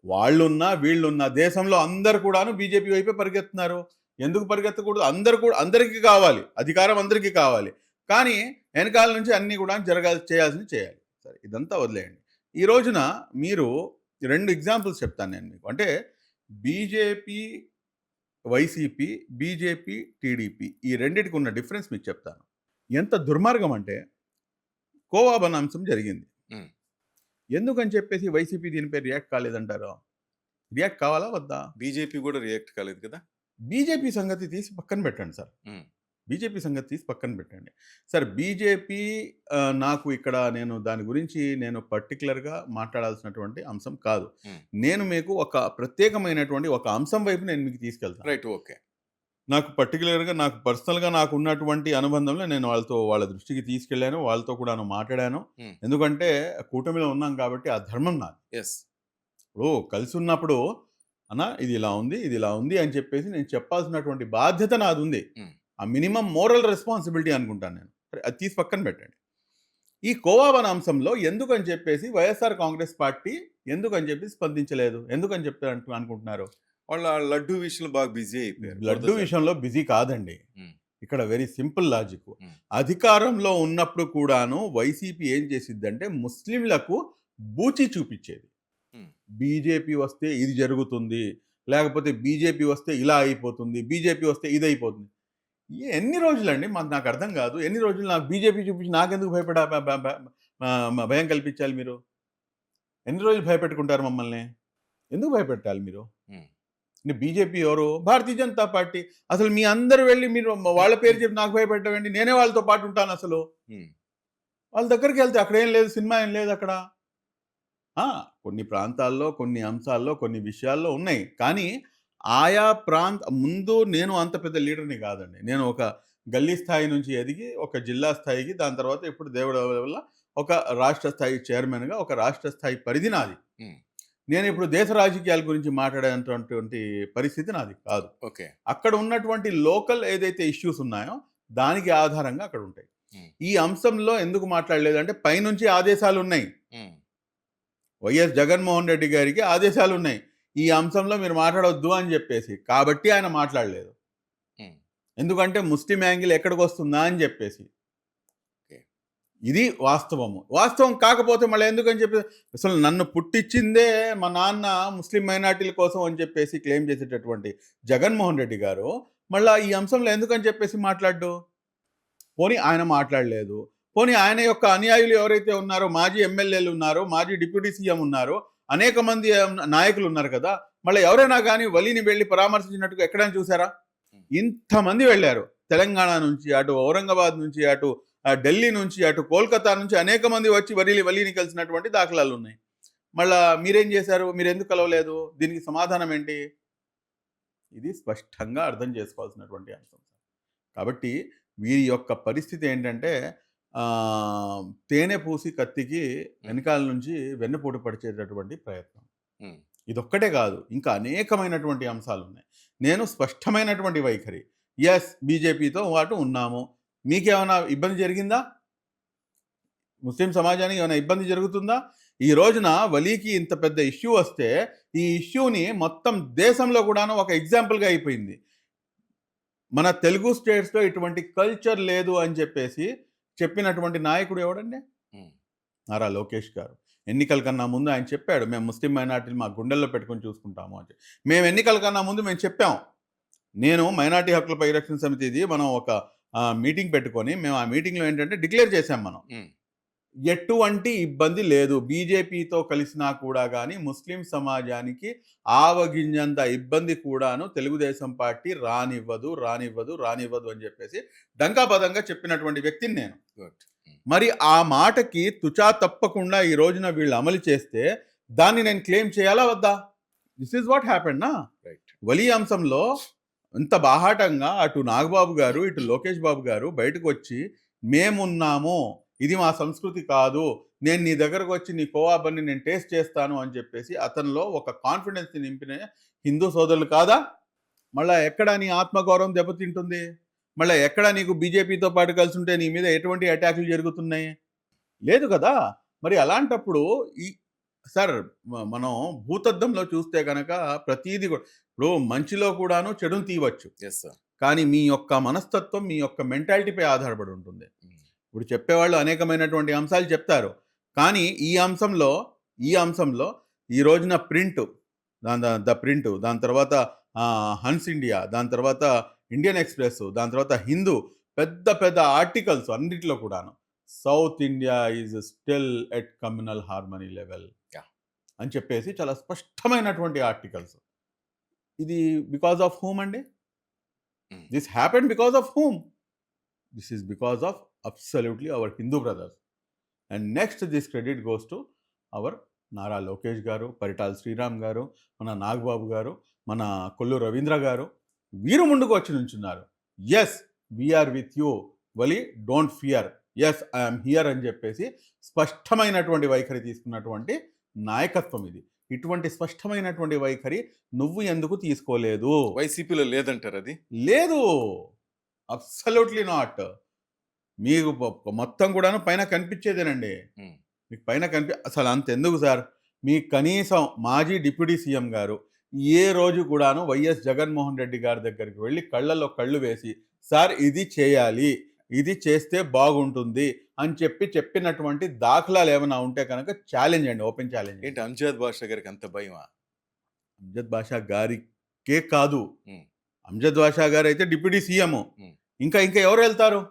వాళ్ళున్నా, వీళ్ళున్నా దేశంలో అందరూ కూడాను బీజేపీ వైపే పరిగెత్తున్నారు. ఎందుకు పరిగెత్తకూడదు? అందరూ కూడా అందరికీ కావాలి. అధికారం అందరికీ కావాలి. కానీ వెనకాల నుంచి అన్నీ కూడా చేయాల్సినవి చేయాలి. సరే ఇదంతా వదిలేయండి. ఈ రోజున మీరు 2 ఎగ్జాంపుల్స్ చెప్తాను నేను మీకు. అంటే బీజేపీ, వైసీపీ, బీజేపీ, టీడీపీ ఈ రెండిటికి ఉన్న డిఫరెన్స్ మీకు చెప్తాను. ఎంత దుర్మార్గం అంటే కోవాబన్ అంశం జరిగింది. హ్మ్. ఎందుకని చెప్పేసి వైసీపీ దీనిపై రియాక్ట్ కాలేదంటారు? రియాక్ట్ కావాలా వద్దా? బీజేపీ కూడా రియాక్ట్ కాలేదు కదా? బీజేపీ సంగతి తీసి పక్కన పెట్టండి సార్. హ్మ్. బీజేపీ సంగతి తీసి పక్కన పెట్టండి. సార్ బీజేపీ నాకు ఇక్కడ నేను దాని గురించి నేను పర్టిక్యులర్‌గా మాట్లాడాల్సినటువంటి అంశం కాదు. హ్మ్. నేను మీకు ఒక ప్రత్యేకమైనటువంటి ఒక అంశం వైపు నేను మీకు తీసుకెళ్తాను. రైట్. ఓకే. నాకు పర్టిక్యులర్‌గా నాకు పర్సనల్‌గా నాకున్నటువంటి అనుబంధంలో నేను వాళ్ళ దృష్టికి తీసుకెళ్ళాను. వాళ్ళతో కూడాను మాట్లాడాను. హ్మ్. ఎందుకంటే కూటమిలో ఉన్నాం కాబట్టి ఆ ధర్మం నాది. యెస్. ఇప్పుడు కలిసున్నప్పుడు అన్న ఇది ఇలా ఉంది, ఇది ఇలా ఉంది అని చెప్పేసి నేను చెప్పాల్సినటువంటి బాధ్యత నాదుంది. హ్మ్. ఆ మినిమమ్ మోరల్ రెస్పాన్సిబిలిటీ అనుకుంటాను నేను. సరే అది తీసి పక్కన పెట్టండి. ఈ కోవాబన్ అంశంలో ఎందుకని చెప్పేసి వైఎస్ఆర్ కాంగ్రెస్ పార్టీ ఎందుకని చెప్పి స్పందించలేదు? ఎందుకని అనుకుంటున్నారు? వాళ్ళ లడ్డూ విషయంలో బాగా బిజీ అయిపోయారు. లడ్డు విషయంలో బిజీ కాదండి. హ్మ్. ఇక్కడ వెరీ సింపుల్ లాజిక్. హ్మ్. అధికారంలో ఉన్నప్పుడు కూడాను వైసీపీ ఏం చేసిద్దంటే ముస్లింలకు బూచి చూపించేది. హ్మ్. బీజేపీ వస్తే ఇది జరుగుతుంది. లేకపోతే బీజేపీ వస్తే ఇలా అయిపోతుంది. బీజేపీ వస్తే ఇది అయిపోతుంది. ఎన్ని రోజులండి నాకు అర్థం కాదు. ఎన్ని రోజులు నాకు బీజేపీ చూపించి నాకెందుకు భయపడా బ బ బ భయం కల్పించాలి మీరు? ఎన్ని రోజులు భయపెట్టుకుంటారు మమ్మల్ని? ఎందుకు భయపెట్టాలి మీరు? హ్మ్. బీజేపీ ఎవరు? భారతీయ జనతా పార్టీ. అసలు మీ అందరూ వెళ్లి మీరు వాళ్ళ పేరు చెప్పి నాకు భయపెట్టకండి. నేనే వాళ్ళతో పాటు ఉంటాను అసలు. హ్మ్. వాళ్ళ దగ్గరికి వెళ్తే అక్కడ ఏం లేదు, సినిమా ఏం లేదు అక్కడ. కొన్ని ప్రాంతాల్లో, కొన్ని అంశాల్లో, కొన్ని విషయాల్లో ఉన్నాయి. కానీ ఆయా ముందు నేను అంత పెద్ద లీడర్‌ని కాదండి. నేను ఒక గల్లీ స్థాయి నుంచి ఎదిగి, ఒక జిల్లా స్థాయికి, దాని తర్వాత ఇప్పుడు దేవుడి దయ వల్ల ఒక రాష్ట్ర స్థాయి చైర్మన్‌గా ఒక రాష్ట్ర స్థాయి పరిధి నాది. హ్మ్. నేనిప్పుడు దేశ రాజకీయాల గురించి మాట్లాడేటువంటి పరిస్థితి నాది కాదు. ఓకే. అక్కడ ఉన్నటువంటి లోకల్ ఏదైతే ఇష్యూస్ ఉన్నాయో, దానికి ఆధారంగా అక్కడ ఉంటాయి. హ్మ్. ఈ అంశంలో ఎందుకు మాట్లాడలేదంటే పైనుంచి ఆదేశాలున్నాయి. హ్మ్. వైఎస్ జగన్మోహన్ రెడ్డి గారికి ఆదేశాలున్నాయి. ఈ అంశంలో మీరు మాట్లాడొద్దు అని చెప్పేసి. కాబట్టి ఆయన మాట్లాడలేదు. హ్మ్. ఎందుకంటే ముస్లిం యాంగిల్ ఎక్కడికొస్తుందా అని చెప్పేసి. ఓకే. ఇది వాస్తవము. వాస్తవం కాకపోతే మళ్ళీ ఎందుకని చెప్పి అసలు నన్ను పుట్టించిందే మా నాన్న ముస్లిం మైనారిటీల కోసం అని చెప్పేసి క్లెయిమ్ చేసేటటువంటి జగన్మోహన్ రెడ్డి గారు మళ్ళా ఈ అంశంలో ఎందుకని చెప్పేసి మాట్లాడ్డు? పోనీ ఆయన మాట్లాడలేదు. పోనీ ఆయన యొక్క అనుయాయులు ఎవరైతే ఉన్నారో, మాజీ ఎమ్మెల్యేలు ఉన్నారో, మాజీ డిప్యూటీ సీఎం ఉన్నారో, అనేక మంది నాయకులు ఉన్నారు కదా! మళ్ళీ ఎవరైనా గానీ వలీని వెళ్లి పరామర్శించినట్టుగా ఎక్కడైనా చూసారా? ఇంతమంది వెళ్లారు. తెలంగాణ నుంచి, అటు ఔరంగాబాద్ నుంచి, అటు ఢిల్లీ నుంచి, అటు కోల్కతా నుంచి అనేక మంది వచ్చి వలీని కలిసినటువంటి దాఖలాలున్నాయి. మళ్ళా మీరేం చేశారు? మీరెందుకు కలవలేదు? దీనికి సమాధానం ఏంటి? ఇది స్పష్టంగా అర్థం చేసుకోవాల్సినటువంటి అంశం. కాబట్టి వీరి యొక్క పరిస్థితి ఏంటంటే తేనె పూసి కత్తికి వెనకాల నుంచి వెన్నుపోటు పడిచేటటువంటి ప్రయత్నం. హ్మ్. ఇదొక్కటే కాదు, ఇంకా అనేకమైనటువంటి అంశాలు ఉన్నాయి. నేను స్పష్టమైనటువంటి వైఖరి. యెస్ బీజేపీతో పాటు ఉన్నాము. మీకేమైనా ఇబ్బంది జరిగిందా? ముస్లిం సమాజానికి ఏమైనా ఇబ్బంది జరుగుతుందా? ఈ రోజున వలీకి ఇంత పెద్ద ఇష్యూ వస్తే ఈ ఇష్యూని మొత్తం దేశంలో కూడాను ఒక ఎగ్జాంపుల్‌గా అయిపోయింది. మన తెలుగు స్టేట్స్‌లో ఇటువంటి కల్చర్ లేదు అని చెప్పేసి చెప్పినటువంటి నాయకుడు ఎవడండి? హ్మ్. నారా లోకేష్ గారు. ఎన్నికల కన్నా ముందు ఆయన చెప్పాడు, మేము ముస్లిం మైనారిటీని మా గుండెల్లో పెట్టుకొని చూసుకుంటాము అని. మేము ఎన్నికల కన్నా ముందు మేము చెప్పాం. నేను మైనారిటీ హక్కుల పరిరక్షణ సమితిది మనం ఒక మీటింగ్ పెట్టుకొని మేము ఆ మీటింగ్‌లో ఏంటంటే డిక్లేర్ చేశాం మనం. హ్మ్. ఎటువంటి ఇబ్బంది లేదు. బీజేపీతో కలిసినా కూడా గానీ ముస్లిం సమాజానికి ఆవగింజంత ఇబ్బంది కూడాను తెలుగుదేశం పార్టీ రానివ్వదు అని చెప్పేసి డంకాపదంగా చెప్పినటువంటి వ్యక్తిని నేను. గుడ్. మరి ఆ మాటకి తుచా తప్పకుండా ఈ రోజున వీళ్ళు అమలు చేస్తే దాన్ని నేను క్లెయిమ్ చేయాలా వద్దా? దిస్ ఈజ్ వాట్ హ్యాపెండ్ నా. రైట్. వలీ అంశంలో ఇంత బాహాటంగా అటు నాగబాబు గారు ఇటు లోకేష్ బాబు గారు బయటకు వచ్చి మేమున్నాము, ఇది మా సంస్కృతి కాదు, నేను నీ దగ్గరకు వచ్చి నీ కోవా బన్ని నేను టేస్ట్ చేస్తాను అని చెప్పేసి అతనిలో ఒక కాన్ఫిడెన్స్ నింపిన హిందూ సోదరులు కాదా? మళ్ళా ఎక్కడ నీ ఆత్మగౌరవం దెబ్బతింటుంది? మళ్ళీ ఎక్కడ నీకు బీజేపీతో పాటు కలిసి ఉంటే నీ మీద ఎటువంటి అటాకులు జరుగుతున్నాయి? లేదు కదా. మరి అలాంటప్పుడు ఈ సార్ మనం భూతద్దంలో చూస్తే కనుక ప్రతీది కూడా ఇప్పుడు మంచిలో కూడాను చెడును తీయవచ్చు, ఎస్ సార్. కానీ మీ యొక్క మనస్తత్వం మీ యొక్క మెంటాలిటీపై ఆధారపడి ఉంటుంది. ఇప్పుడు చెప్పేవాళ్ళు అనేకమైనటువంటి అంశాలు చెప్తారు, కానీ ఈ అంశంలో ఈ రోజున ప్రింట్, ద ప్రింట్, దాని తర్వాత హన్స్ ఇండియా, దాని తర్వాత ఇండియన్ ఎక్స్ప్రెస్, దాని తర్వాత హిందూ, పెద్ద పెద్ద ఆర్టికల్స్ అన్నిటిలో కూడాను south India is still at communal harmony level అని చెప్పేసి చాలా స్పష్టమైనటువంటి ఆర్టికల్స్. ఇది బికాస్ ఆఫ్ హూమ్ అండి? This happened because of whom? This is because of absolutely our Hindu brothers. And next this credit goes to our Nara Lokesh garu, Paritala Sriram గారు, మన నాగబాబు గారు, మన కొల్లు రవీంద్ర గారు. వీరు ముందుకు వచ్చి నుంచున్నారు. Yes we're with you, Wali don't fear, yes I'm here అని చెప్పేసి స్పష్టమైనటువంటి వైఖరి తీసుకున్నటువంటి నాయకత్వం ఇది. ఇటువంటి స్పష్టమైనటువంటి వైఖరి నువ్వు ఎందుకు తీసుకోలేదు? వైసీపీలో లేదంటారు అది? లేదు, అబ్సల్యూట్లీ నాట్. మీకు మొత్తం కూడాను పైన కనిపించేదేనండి. మీకు పైన అసలు అంత ఎందుకు సార్? మీ కనీసం మాజీ డిప్యూటీ సీఎం గారు ఏ రోజు కూడాను వైఎస్ జగన్మోహన్ రెడ్డి గారి దగ్గరికి వెళ్ళి కళ్ళల్లో కళ్ళు వేసి సార్ ఇది చేయాలి, ఇది చేస్తే బాగుంటుంది అని చెప్పినటువంటి దాఖలాలు ఏమైనా ఉంటే కనుక ఛాలెంజ్ అండి, ఓపెన్ ఛాలెంజ్. ఏంటి అంజద్ బాషా గారికి అంత భయమా? అంజద్ బాషా గారికే కాదు, అంజద్ బాషా గారు అయితే డిప్యూటీ సీఎం, ఇంకా ఎవరు వెళ్తారు?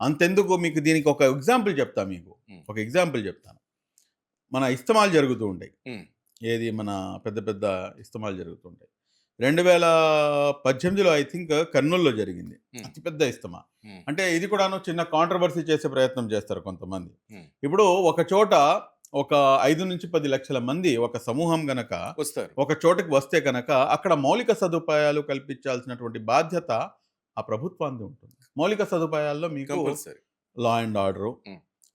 అంతెందుకు, మీకు దీనికి ఒక ఎగ్జాంపుల్ చెప్తాను. మన ఇస్తమాలు జరుగుతూ ఉంటాయి, ఏది మన పెద్ద పెద్ద ఇస్తమాలు జరుగుతుంటాయి. 2018లో ఐ థింక్ కర్నూలులో జరిగింది అతిపెద్ద ఇస్తమా. అంటే ఇది కూడాను చిన్న కాంట్రవర్సీ చేసే ప్రయత్నం చేస్తారు కొంతమంది. ఇప్పుడు ఒక చోట ఒక 5 నుంచి 10 లక్షల మంది ఒక సమూహం గనక వస్తారు, ఒక చోటకి వస్తే కనుక అక్కడ మౌలిక సదుపాయాలు కల్పించాల్సినటువంటి బాధ్యత ఆ ప్రభుత్వానికి ఉంటుంది. మౌలిక సదుపాయాల్లో మీకు law and order,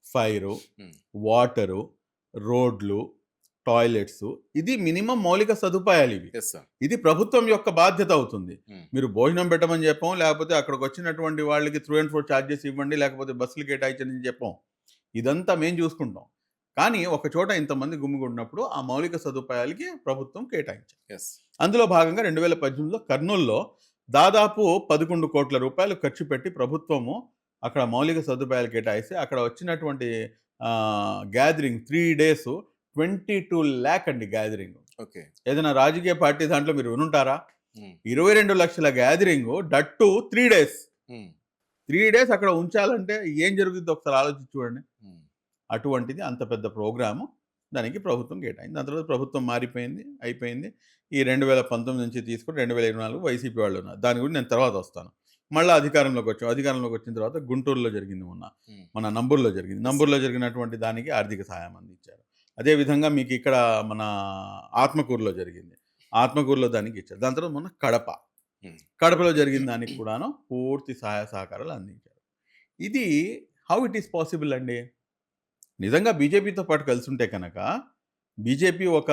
fire, water, రోడ్లు, టాయిలెట్స్, ఇది మినిమం మౌలిక సదుపాయాలు ఇవి. ఇది ప్రభుత్వం యొక్క బాధ్యత అవుతుంది. మీరు భోజనం పెట్టమని చెప్పాం, లేకపోతే అక్కడికి వచ్చినటువంటి వాళ్ళకి త్రూ అండ్ ఫోర్ ఛార్జెస్ ఇవ్వండి, లేకపోతే బస్సులు కేటాయించని చెప్పాం, ఇదంతా మేము చూసుకుంటాం. కానీ ఒక చోట ఇంతమంది గుమిగూడినప్పుడు ఆ మౌలిక సదుపాయాలకి ప్రభుత్వం కేటాయించారు. అందులో భాగంగా 2018లో కర్నూలులో దాదాపు 11 కోట్ల రూపాయలు ఖర్చు పెట్టి ప్రభుత్వము అక్కడ మౌలిక సదుపాయాలు కేటాయిస్తే అక్కడ వచ్చినటువంటి గ్యాదరింగ్ 3 days 22 lakh అండి గ్యాదరింగ్. ఏదైనా రాజకీయ పార్టీ దాంట్లో మీరు వినుంటారా? 22 లక్షల గ్యాదరింగ్, దట్టు 3 days. 3 days అక్కడ ఉంచాలంటే ఏం జరుగుతుంది ఒకసారి ఆలోచించి చూడండి. అటువంటిది అంత పెద్ద ప్రోగ్రాము దానికి ప్రభుత్వం కేటాయింది. దాని తర్వాత ప్రభుత్వం మారిపోయింది, అయిపోయింది. ఈ 2019 నుంచి తీసుకుని 2024 వైసీపీ వాళ్ళు ఉన్నారు. దాని గురించి నేను తర్వాత వస్తాను. మళ్ళీ అధికారంలోకి వచ్చిన తర్వాత గుంటూరులో జరిగింది, మన నంబూరులో జరిగింది. నంబూరులో జరిగినటువంటి దానికి ఆర్థిక సహాయం అందించారు. అదేవిధంగా మీకు ఇక్కడ మన ఆత్మకూరులో జరిగింది, ఆత్మకూరులో దానికి ఇచ్చారు. దాని తర్వాత మొన్న కడపలో జరిగిన దానికి కూడాను పూర్తి సహాయ సహకారాలు అందించారు. ఇది హౌ ఇట్ ఈస్ పాసిబుల్ అండి? నిజంగా బీజేపీతో పాటు కలిసి ఉంటే కనుక బీజేపీ ఒక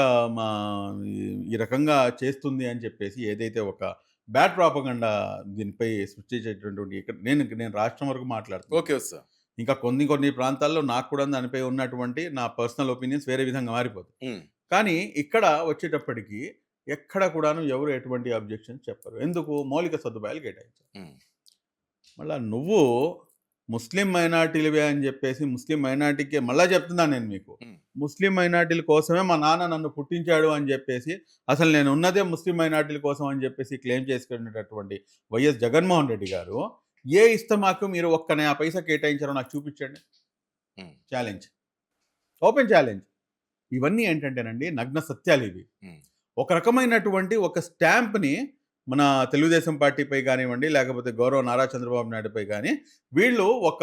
ఈ రకంగా చేస్తుంది అని చెప్పేసి ఏదైతే ఒక బ్యాడ్ ప్రాపగండా దీనిపై సృష్టించేటటువంటి, ఇక్కడ నేను రాష్ట్రం వరకు మాట్లాడుతాను. Okay sir. ఇంకా కొన్ని ప్రాంతాల్లో నాకు కూడా దానిపై ఉన్నటువంటి నా పర్సనల్ ఒపీనియన్స్ వేరే విధంగా మారిపోతాయి. కానీ ఇక్కడ వచ్చేటప్పటికి ఎక్కడ కూడాను ఎవరు ఎటువంటి అబ్జెక్షన్స్ చెప్పరు. ఎందుకు? మౌలిక సదుపాయాలు కేటాయించారు. మళ్ళా నువ్వు ముస్లిం మైనార్టీలవే అని చెప్పేసి, ముస్లిం మైనార్టీకే మళ్ళా చెప్తున్నాను నేను మీకు, ముస్లిం మైనార్టీల కోసమే మా నాన్న నన్ను పుట్టించాడు అని చెప్పేసి, అసలు నేను ఉన్నదే ముస్లిం మైనార్టీల కోసం అని చెప్పేసి క్లెయిమ్ చేసుకునేటటువంటి వైఎస్ జగన్మోహన్ రెడ్డి గారు ఏ ఇస్తమాకు మీరు ఒక్క నయా పైసా కేటాయించారో నాకు చూపించండి. Challenge, open challenge. ఇవన్నీ ఏంటంటేనండి నగ్న సత్యాలు ఇవి. ఒక రకమైనటువంటి ఒక స్టాంప్ని మన తెలుగుదేశం పార్టీపై కానివ్వండి, లేకపోతే గౌరవ నారా చంద్రబాబు నాయుడుపై కానీ వీళ్ళు ఒక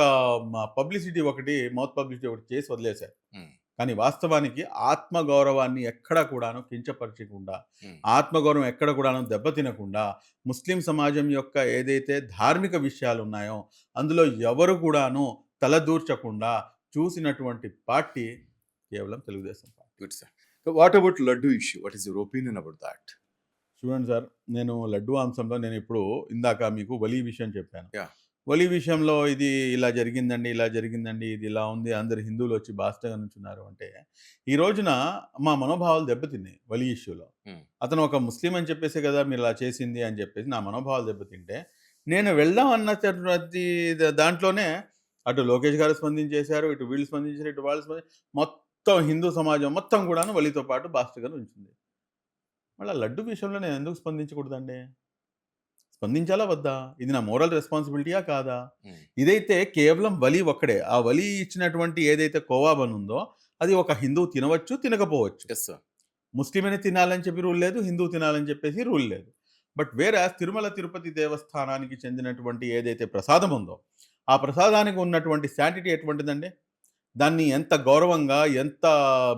పబ్లిసిటీ ఒకటి, మౌత్ పబ్లిసిటీ ఒకటి చేసి వదిలేశారు. కానీ వాస్తవానికి ఆత్మగౌరవాన్ని ఎక్కడ కూడాను కించపరచకుండా, ఉమ్, ఆత్మగౌరవం ఎక్కడ కూడాను దెబ్బతినకుండా, ముస్లిం సమాజం యొక్క ఏదైతే ధార్మిక విషయాలు ఉన్నాయో అందులో ఎవరు కూడాను తలదూర్చకుండా చూసినటువంటి పార్టీ కేవలం Telugu Desam party. Good sir. What about laddu issue? What is your opinion about that? చూడండి సార్, నేను లడ్డూ అంశంలో నేను ఇప్పుడు ఇందాక మీకు వలీ విషయం చెప్పాను. యా. వలీ విషయంలో ఇది ఇలా జరిగిందండి, ఇలా జరిగిందండి, ఇది ఇలా ఉంది, అందరు హిందువులు వచ్చి బాస్టగా నుంచున్నారు అంటే, ఈ రోజున మా మనోభావాలు దెబ్బతిన్నాయి వలీ ఇష్యూలో. ఉమ్, అతను ఒక ముస్లిం అని చెప్పేసి కదా మీరు ఇలా చేసింది అని చెప్పేసి నా మనోభావాలు దెబ్బతింటే, నేను వెళ్దాం అన్న ప్రతి దాంట్లోనే అటు లోకేష్ గారు స్పందించేశారు, ఇటు వీళ్ళు స్పందించారు, ఇటు వాళ్ళు మొత్తం హిందూ సమాజం మొత్తం కూడాను వలీతో పాటు బాస్టగా నుంచింది. మళ్ళీ లడ్డు విషయంలో నేను ఎందుకు స్పందించకూడదండి? స్పందించాలా వద్దా? ఇది నా మోరల్ రెస్పాన్సిబిలిటీయా కాదా? ఉమ్, ఇదైతే కేవలం వలి ఒక్కడే. ఆ వలి ఇచ్చినటువంటి ఏదైతే కోవా బన్ ఉందో అది ఒక హిందువు తినవచ్చు, తినకపోవచ్చు. Yes sir. ముస్లిం అని తినాలని చెప్పి రూల్ లేదు, హిందువు తినాలని చెప్పేసి రూల్ లేదు. బట్ వేరాస్ తిరుమల తిరుపతి దేవస్థానానికి చెందినటువంటి ఏదైతే ప్రసాదం ఉందో ఆ ప్రసాదానికి ఉన్నటువంటి శాంటిటీ ఎటువంటిదండి? దాన్ని ఎంత గౌరవంగా, ఎంత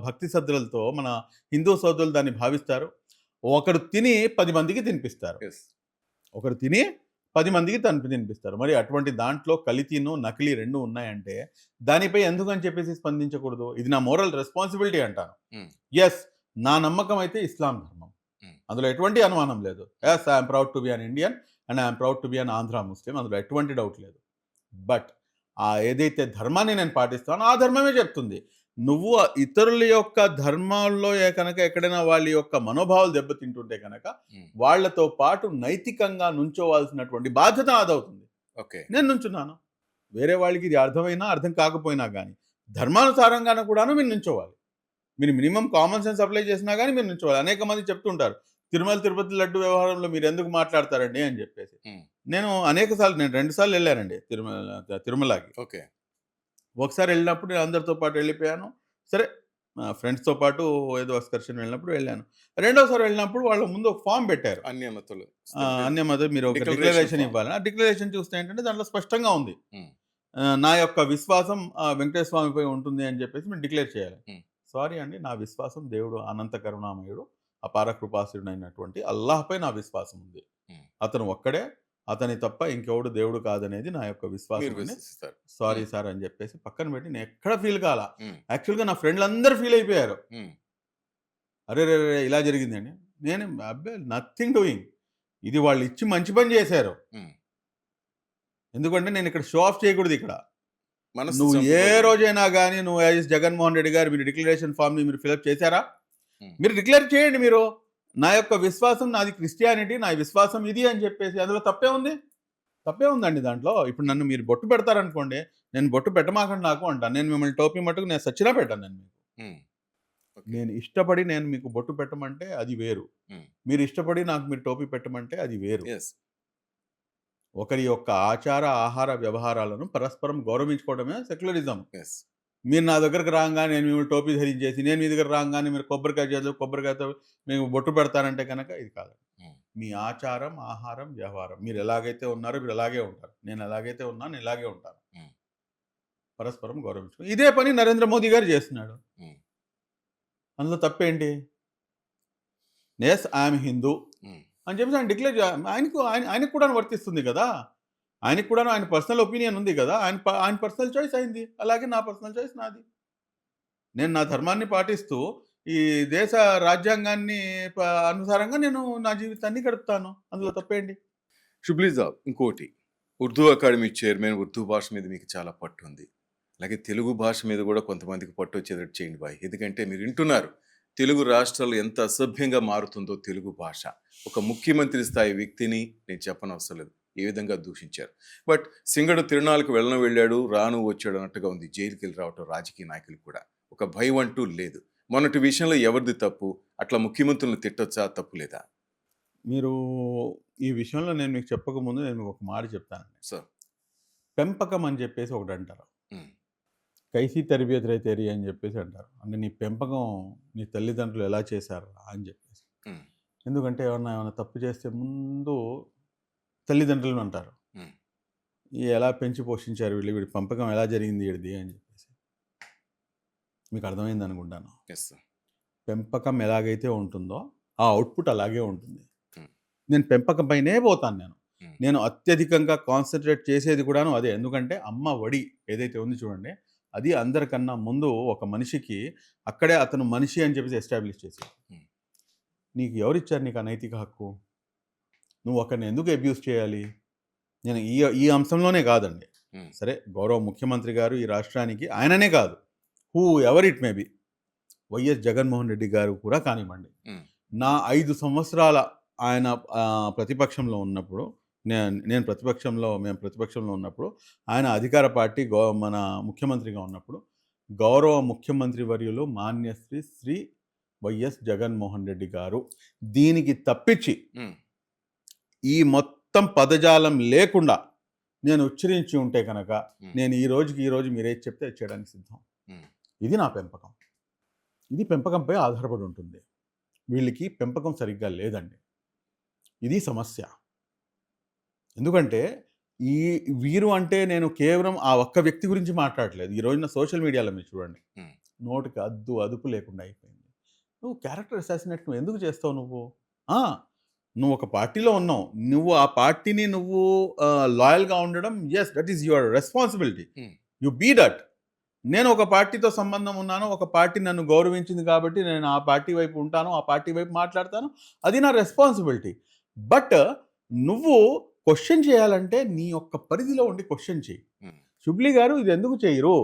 భక్తి శ్రద్ధలతో మన హిందూ సోదరులు దాన్ని భావిస్తారు. ఒకడు తిని 10 మందికి తినిపిస్తారు. ఎస్. ఒకరు తిని 10 మందికి తినిపిస్తారు. మరి అటువంటి దాంట్లో కల్తీను, నకిలీ 2 ఉన్నాయంటే దానిపై ఎందుకని చెప్పేసి స్పందించకూడదు? ఇది నా మోరల్ రెస్పాన్సిబిలిటీ అంటాను. ఉమ్, యెస్, నా నమ్మకం అయితే ఇస్లాం ధర్మం. ఉమ్, అందులో ఎటువంటి అనుమానం లేదు. Yes, I'm proud to be an Indian and I'm proud to be an Andhra Muslim. అందులో ఎటువంటి డౌట్ లేదు. బట్ ఆ ఏదైతే ధర్మాన్ని నేను పాటిస్తానో ఆ ధర్మమే చెప్తుంది. నువ్వు ఇతరుల యొక్క ధర్మాల్లో కనుక ఎక్కడైనా వాళ్ళ యొక్క మనోభావాలు దెబ్బతింటుంటే కనుక ఉమ్, వాళ్ళతో పాటు నైతికంగా నుంచోవాల్సినటువంటి బాధ్యత నాదవుతుంది. ఓకే. నేను నుంచున్నాను. వేరే వాళ్ళకి ఇది అర్థమైనా అర్థం కాకపోయినా కానీ ధర్మానుసారంగానే కూడాను మీరు నుంచోవాలి. మీరు మినిమం కామన్ సెన్స్ అప్లై చేసినా కానీ మీరు నుంచోవాలి. అనేక మంది చెప్తుంటారు తిరుమల తిరుపతి లడ్డు వ్యవహారంలో మీరు ఎందుకు మాట్లాడతారండి అని చెప్పేసి. ఉమ్, నేను అనేక సార్లు, నేను 2 సార్లు వెళ్ళానండి తిరుమలకి. ఓకే. ఒకసారి వెళ్ళినప్పుడు నేను అందరితో పాటు వెళ్ళిపోయాను. సరే, ఫ్రెండ్స్‌తో పాటు ఏదో ఎక్స్‌కర్షన్ వెళ్ళినప్పుడు వెళ్ళాను. రెండోసారి వెళ్ళినప్పుడు వాళ్ళ ముందు ఒక ఫార్మ్ పెట్టారు. అన్యమతులు. అన్యమత మీరు ఒక Declaration డిక్లరేషన్ form. ఇవ్వాలి. ఆ డిక్లరేషన్ చూస్తే ఏంటంటే దాంట్లో స్పష్టంగా ఉంది. ఉమ్, నా యొక్క విశ్వాసం వెంకటేశ్వర స్వామిపై ఉంటుంది అని చెప్పేసి మీరు డిక్లేర్ చేయాలి. ఉమ్, సారీ అండి, నా విశ్వాసం దేవుడు అనంత కరుణామయుడు, అపార కృపాసురుడైనటువంటి అల్లాహ్‌పై నా విశ్వాసం ఉంది. ఉమ్. అతను ఒక్కడే, అతని తప్ప ఇంకెవడు దేవుడు కాదనేది నా యొక్క విశ్వాసం మీరు అని విశ్వసిస్తారు. సారీ సార్ అని చెప్పేసి పక్కన పెట్టి నేను ఎక్కడ ఫీల్ కాలా. ఉమ్, యాక్చువల్‌గా నా ఫ్రెండ్‌లందరూ ఫీల్ అయిపోయారు. ఉమ్, అరే రే రే! ఇలా జరిగిందండి. నేను అబ్బే నథింగ్ డూయింగ్. ఇది వాళ్ళు ఇచ్చి మంచి పని చేశారు. ఉమ్. ఎందుకంటే నేను ఇక్కడ షో ఆఫ్ చేయకూడదు ఇక్కడ. మనసు నువ్వు ఏ చంపుకోకూడదు. రోజైనా గానీ నువ్వు యాజ్ జగన్మోహన్ రెడ్డి గారు మీరు డిక్లరేషన్ ఫామ్‌ని మీరు ఫిలప్ చేశారా? ఉమ్, మీరు డిక్లేర్ చేయండి మీరు. నా యొక్క విశ్వాసం నాది క్రిస్టియానిటీ, నా విశ్వాసం ఇది అని చెప్పేసి అందులో తప్పే ఉంది? తప్పే ఉందండి దాంట్లో. ఇప్పుడు నన్ను మీరు బొట్టు పెడతారనుకోండి, నేను బొట్టు పెట్టమాకండి నాకు అంటాను. నేను మిమ్మల్ని టోపీ మట్టుకు నేను సచ్చినా పెట్టను నేను మీకు. ఉమ్, ఓకే. నేను ఇష్టపడి నేను మీకు బొట్టు పెట్టమంటే అది వేరు. ఉమ్, మీరు ఇష్టపడి నాకు మీరు టోపీ పెట్టమంటే అది వేరు. ఎస్. ఒకరి యొక్క ఆచార, ఆహార వ్యవహారాలను పరస్పరం గౌరవించుకోవడమే సెక్యులరిజం. ఎస్. మీరు నా దగ్గరకు రాగానే నేను మిమ్మల్ని టోపీ ధరించేసి, నేను మీ దగ్గర రాగానే మీరు కొబ్బరికాయ చేతులు కొబ్బరికాయతో మీకు బొట్టు పెడతారంటే కనుక ఇది కాదు. ఉమ్, మీ ఆచారం, ఆహారం, వ్యవహారం మీరు ఎలాగైతే ఉన్నారో మీరు అలాగే ఉంటారు. నేను ఎలాగైతే ఉన్నాను ఇలాగే ఉంటాను. ఉమ్, పరస్పరం గౌరవించుకో. ఇదే పని నరేంద్ర మోదీ గారు చేస్తున్నాడు. ఉమ్, అందులో తప్పేంటి? ఎస్, ఐఎమ్ హిందూ ఉమ్, అని చెప్పేసి ఆయన డిక్లేర్ ఆయనకు కూడా వర్తిస్తుంది కదా. ఆయనకు కూడా ఆయన పర్సనల్ ఒపీనియన్ ఉంది కదా. ఆయన పర్సనల్ చాయిస్ అయింది. అలాగే నా పర్సనల్ చాయిస్ నాది. నేను నా ధర్మాన్ని పాటిస్తూ ఈ దేశ రాజ్యాంగాన్ని అనుసారంగా నేను నా జీవితాన్ని గడుపుతాను. అందులో తప్పేంటి? షుబ్లీ సాబ్, ఇంకోటి, ఉర్దూ అకాడమీ చైర్మన్, ఉర్దూ భాష మీద మీకు చాలా పట్టు ఉంది. అలాగే తెలుగు భాష మీద కూడా కొంతమందికి పట్టు వచ్చేటట్టు చేయండి బాయ్. ఎందుకంటే మీరు వింటున్నారు తెలుగు రాష్ట్రాలు ఎంత అసభ్యంగా మారుతుందో తెలుగు భాష. ఒక ముఖ్యమంత్రి స్థాయి వ్యక్తిని నేను చెప్పనవసరం లేదు ఏ విధంగా దూషించారు. బట్ సింగడు తిరునాళ్ళకు వెళ్ళాడు, రాను వచ్చాడు అన్నట్టుగా ఉంది. జైలుకి వెళ్ళి రావటం రాజకీయ నాయకులకు కూడా ఒక భయం అంటూ లేదు. మొన్నటి విషయంలో ఎవరిది తప్పు? అట్లా ముఖ్యమంత్రులను తిట్టొచ్చా? తప్పు లేదా? మీరు ఈ విషయంలో నేను మీకు చెప్పకముందు నేను మీకు ఒక మాట చెప్తానండి. సార్. పెంపకం అని చెప్పేసి ఒకటి అంటారు. ఉమ్, కైసీ తరబియత్ రైతేరి అని చెప్పేసి అంటారు. అంటే నీ పెంపకం నీ తల్లిదండ్రులు ఎలా చేశారు అని చెప్పేసి. ఉమ్, ఎందుకంటే ఏమన్నా తప్పు చేస్తే ముందు తల్లిదండ్రులను అంటారు. ఉమ్, ఎలా పెంచి పోషించారు వీళ్ళు, వీడి పెంపకం ఎలా జరిగింది వీడిది అని చెప్పేసి. మీకు అర్థమైంది అనుకుంటాను. Yes sir. పెంపకం ఎలాగైతే ఉంటుందో ఆ అవుట్పుట్ అలాగే ఉంటుంది. Hmm. నేను పెంపకం పైనే పోతాను నేను. Hmm. నేను అత్యధికంగా కాన్సంట్రేట్ చేసేది కూడాను అదే. ఎందుకంటే అమ్మ ఒడి ఏదైతే ఉంది చూడండి, అది అందరికన్నా ముందు ఒక మనిషికి అక్కడే అతను మనిషి అని చెప్పేసి ఎస్టాబ్లిష్ చేశాడు. Hmm. నీకు ఎవరిచ్చారు నీకు ఆ నైతిక హక్కు? నువ్వు ఒకరిని ఎందుకు అబ్యూస్ చేయాలి? నేను ఈ ఈ అంశంలోనే కాదండి. Hmm. సరే గౌరవ ముఖ్యమంత్రి గారు ఈ రాష్ట్రానికి ఆయననే కాదు, who ever it may be, YS Jaganmohan Reddy గారు కూడా కానివ్వండి, Hmm. నా 5 సంవత్సరాల ఆయన ప్రతిపక్షంలో ఉన్నప్పుడు, మేము ప్రతిపక్షంలో ఉన్నప్పుడు, ఆయన అధికార పార్టీ మన ముఖ్యమంత్రిగా ఉన్నప్పుడు, గౌరవ ముఖ్యమంత్రి వర్యులు మాన్యశ్రీ శ్రీ వైఎస్ జగన్మోహన్ రెడ్డి గారు దీనికి తప్పించి Hmm. ఈ మొత్తం పదజాలం లేకుండా నేను ఉచ్చరించి ఉంటే కనుక Hmm. నేను ఈ రోజు మీరేది చెప్తే అది చేయడానికి సిద్ధం. Hmm. ఇది నా పెంపకం. ఇది పెంపకంపై ఆధారపడి ఉంటుంది. వీళ్ళకి పెంపకం సరిగ్గా లేదండి. ఇది సమస్య. ఎందుకంటే ఈ వీరు అంటే నేను కేవలం ఆ ఒక్క వ్యక్తి గురించి మాట్లాడట్లేదు. ఈ రోజున సోషల్ మీడియాలో మీరు చూడండి, Hmm. నోటికి అదుపు లేకుండా అయిపోయింది. నువ్వు క్యారెక్టర్ అసాసినేట్ నువ్వు ఎందుకు చేస్తావు నువ్వు? నువ్వు ఒక పార్టీలో ఉన్నావు. నువ్వు ఆ పార్టీని లాయల్‌గా ఉండడం, yes, that is your responsibility. Hmm. You be that. నేను ఒక పార్టీతో సంబంధం ఉన్నాను. ఒక పార్టీ నన్ను గౌరవించింది కాబట్టి నేను ఆ పార్టీ వైపు ఉంటాను. ఆ పార్టీ వైపు మాట్లాడతాను. అది నా రెస్పాన్సిబిలిటీ. బట్ నువ్వు క్వెషన్ చేయాలంటే నీ యొక్క పరిధిలో ఉండి క్వెషన్ చెయ్యి. Hmm. శుబ్లీ గారు ఇది ఎందుకు చేయరు?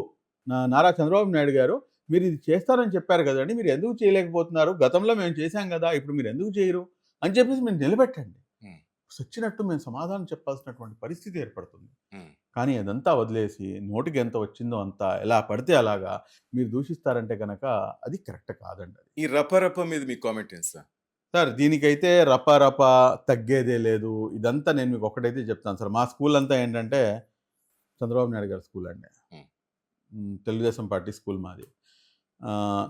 నారా చంద్రబాబు నాయుడు గారు మీరు ఇది చేస్తారని చెప్పారు కదండీ! మీరు ఎందుకు చేయలేకపోతున్నారు? గతంలో మేము చేశాం కదా! ఇప్పుడు మీరు ఎందుకు చేయరు? అని చెప్పేసి మీరు నిలబెట్టండి. Hmm. సచ్చినట్టు మేము సమాధానం చెప్పాల్సినటువంటి పరిస్థితి ఏర్పడుతుంది. Hmm. కానీ అదంతా వదిలేసి నోటికి ఎంత వచ్చిందో అంత ఎలా పడితే అలాగా మీరు దూషిస్తారంటే గనక అది కరెక్ట్ కాదండి. ఈ రపరప మీద మీ కామెంట్ ఏంటి సార్? సార్ దీనికైతే రప తగ్గేదే లేదు. ఇదంతా నేను మీకు ఒకటైతే చెప్తాను సార్. మా స్కూల్ అంతా ఏంటంటే చంద్రబాబు నాయుడు గారి స్కూల్ అండి. తెలుగుదేశం పార్టీ స్కూల్ మాది.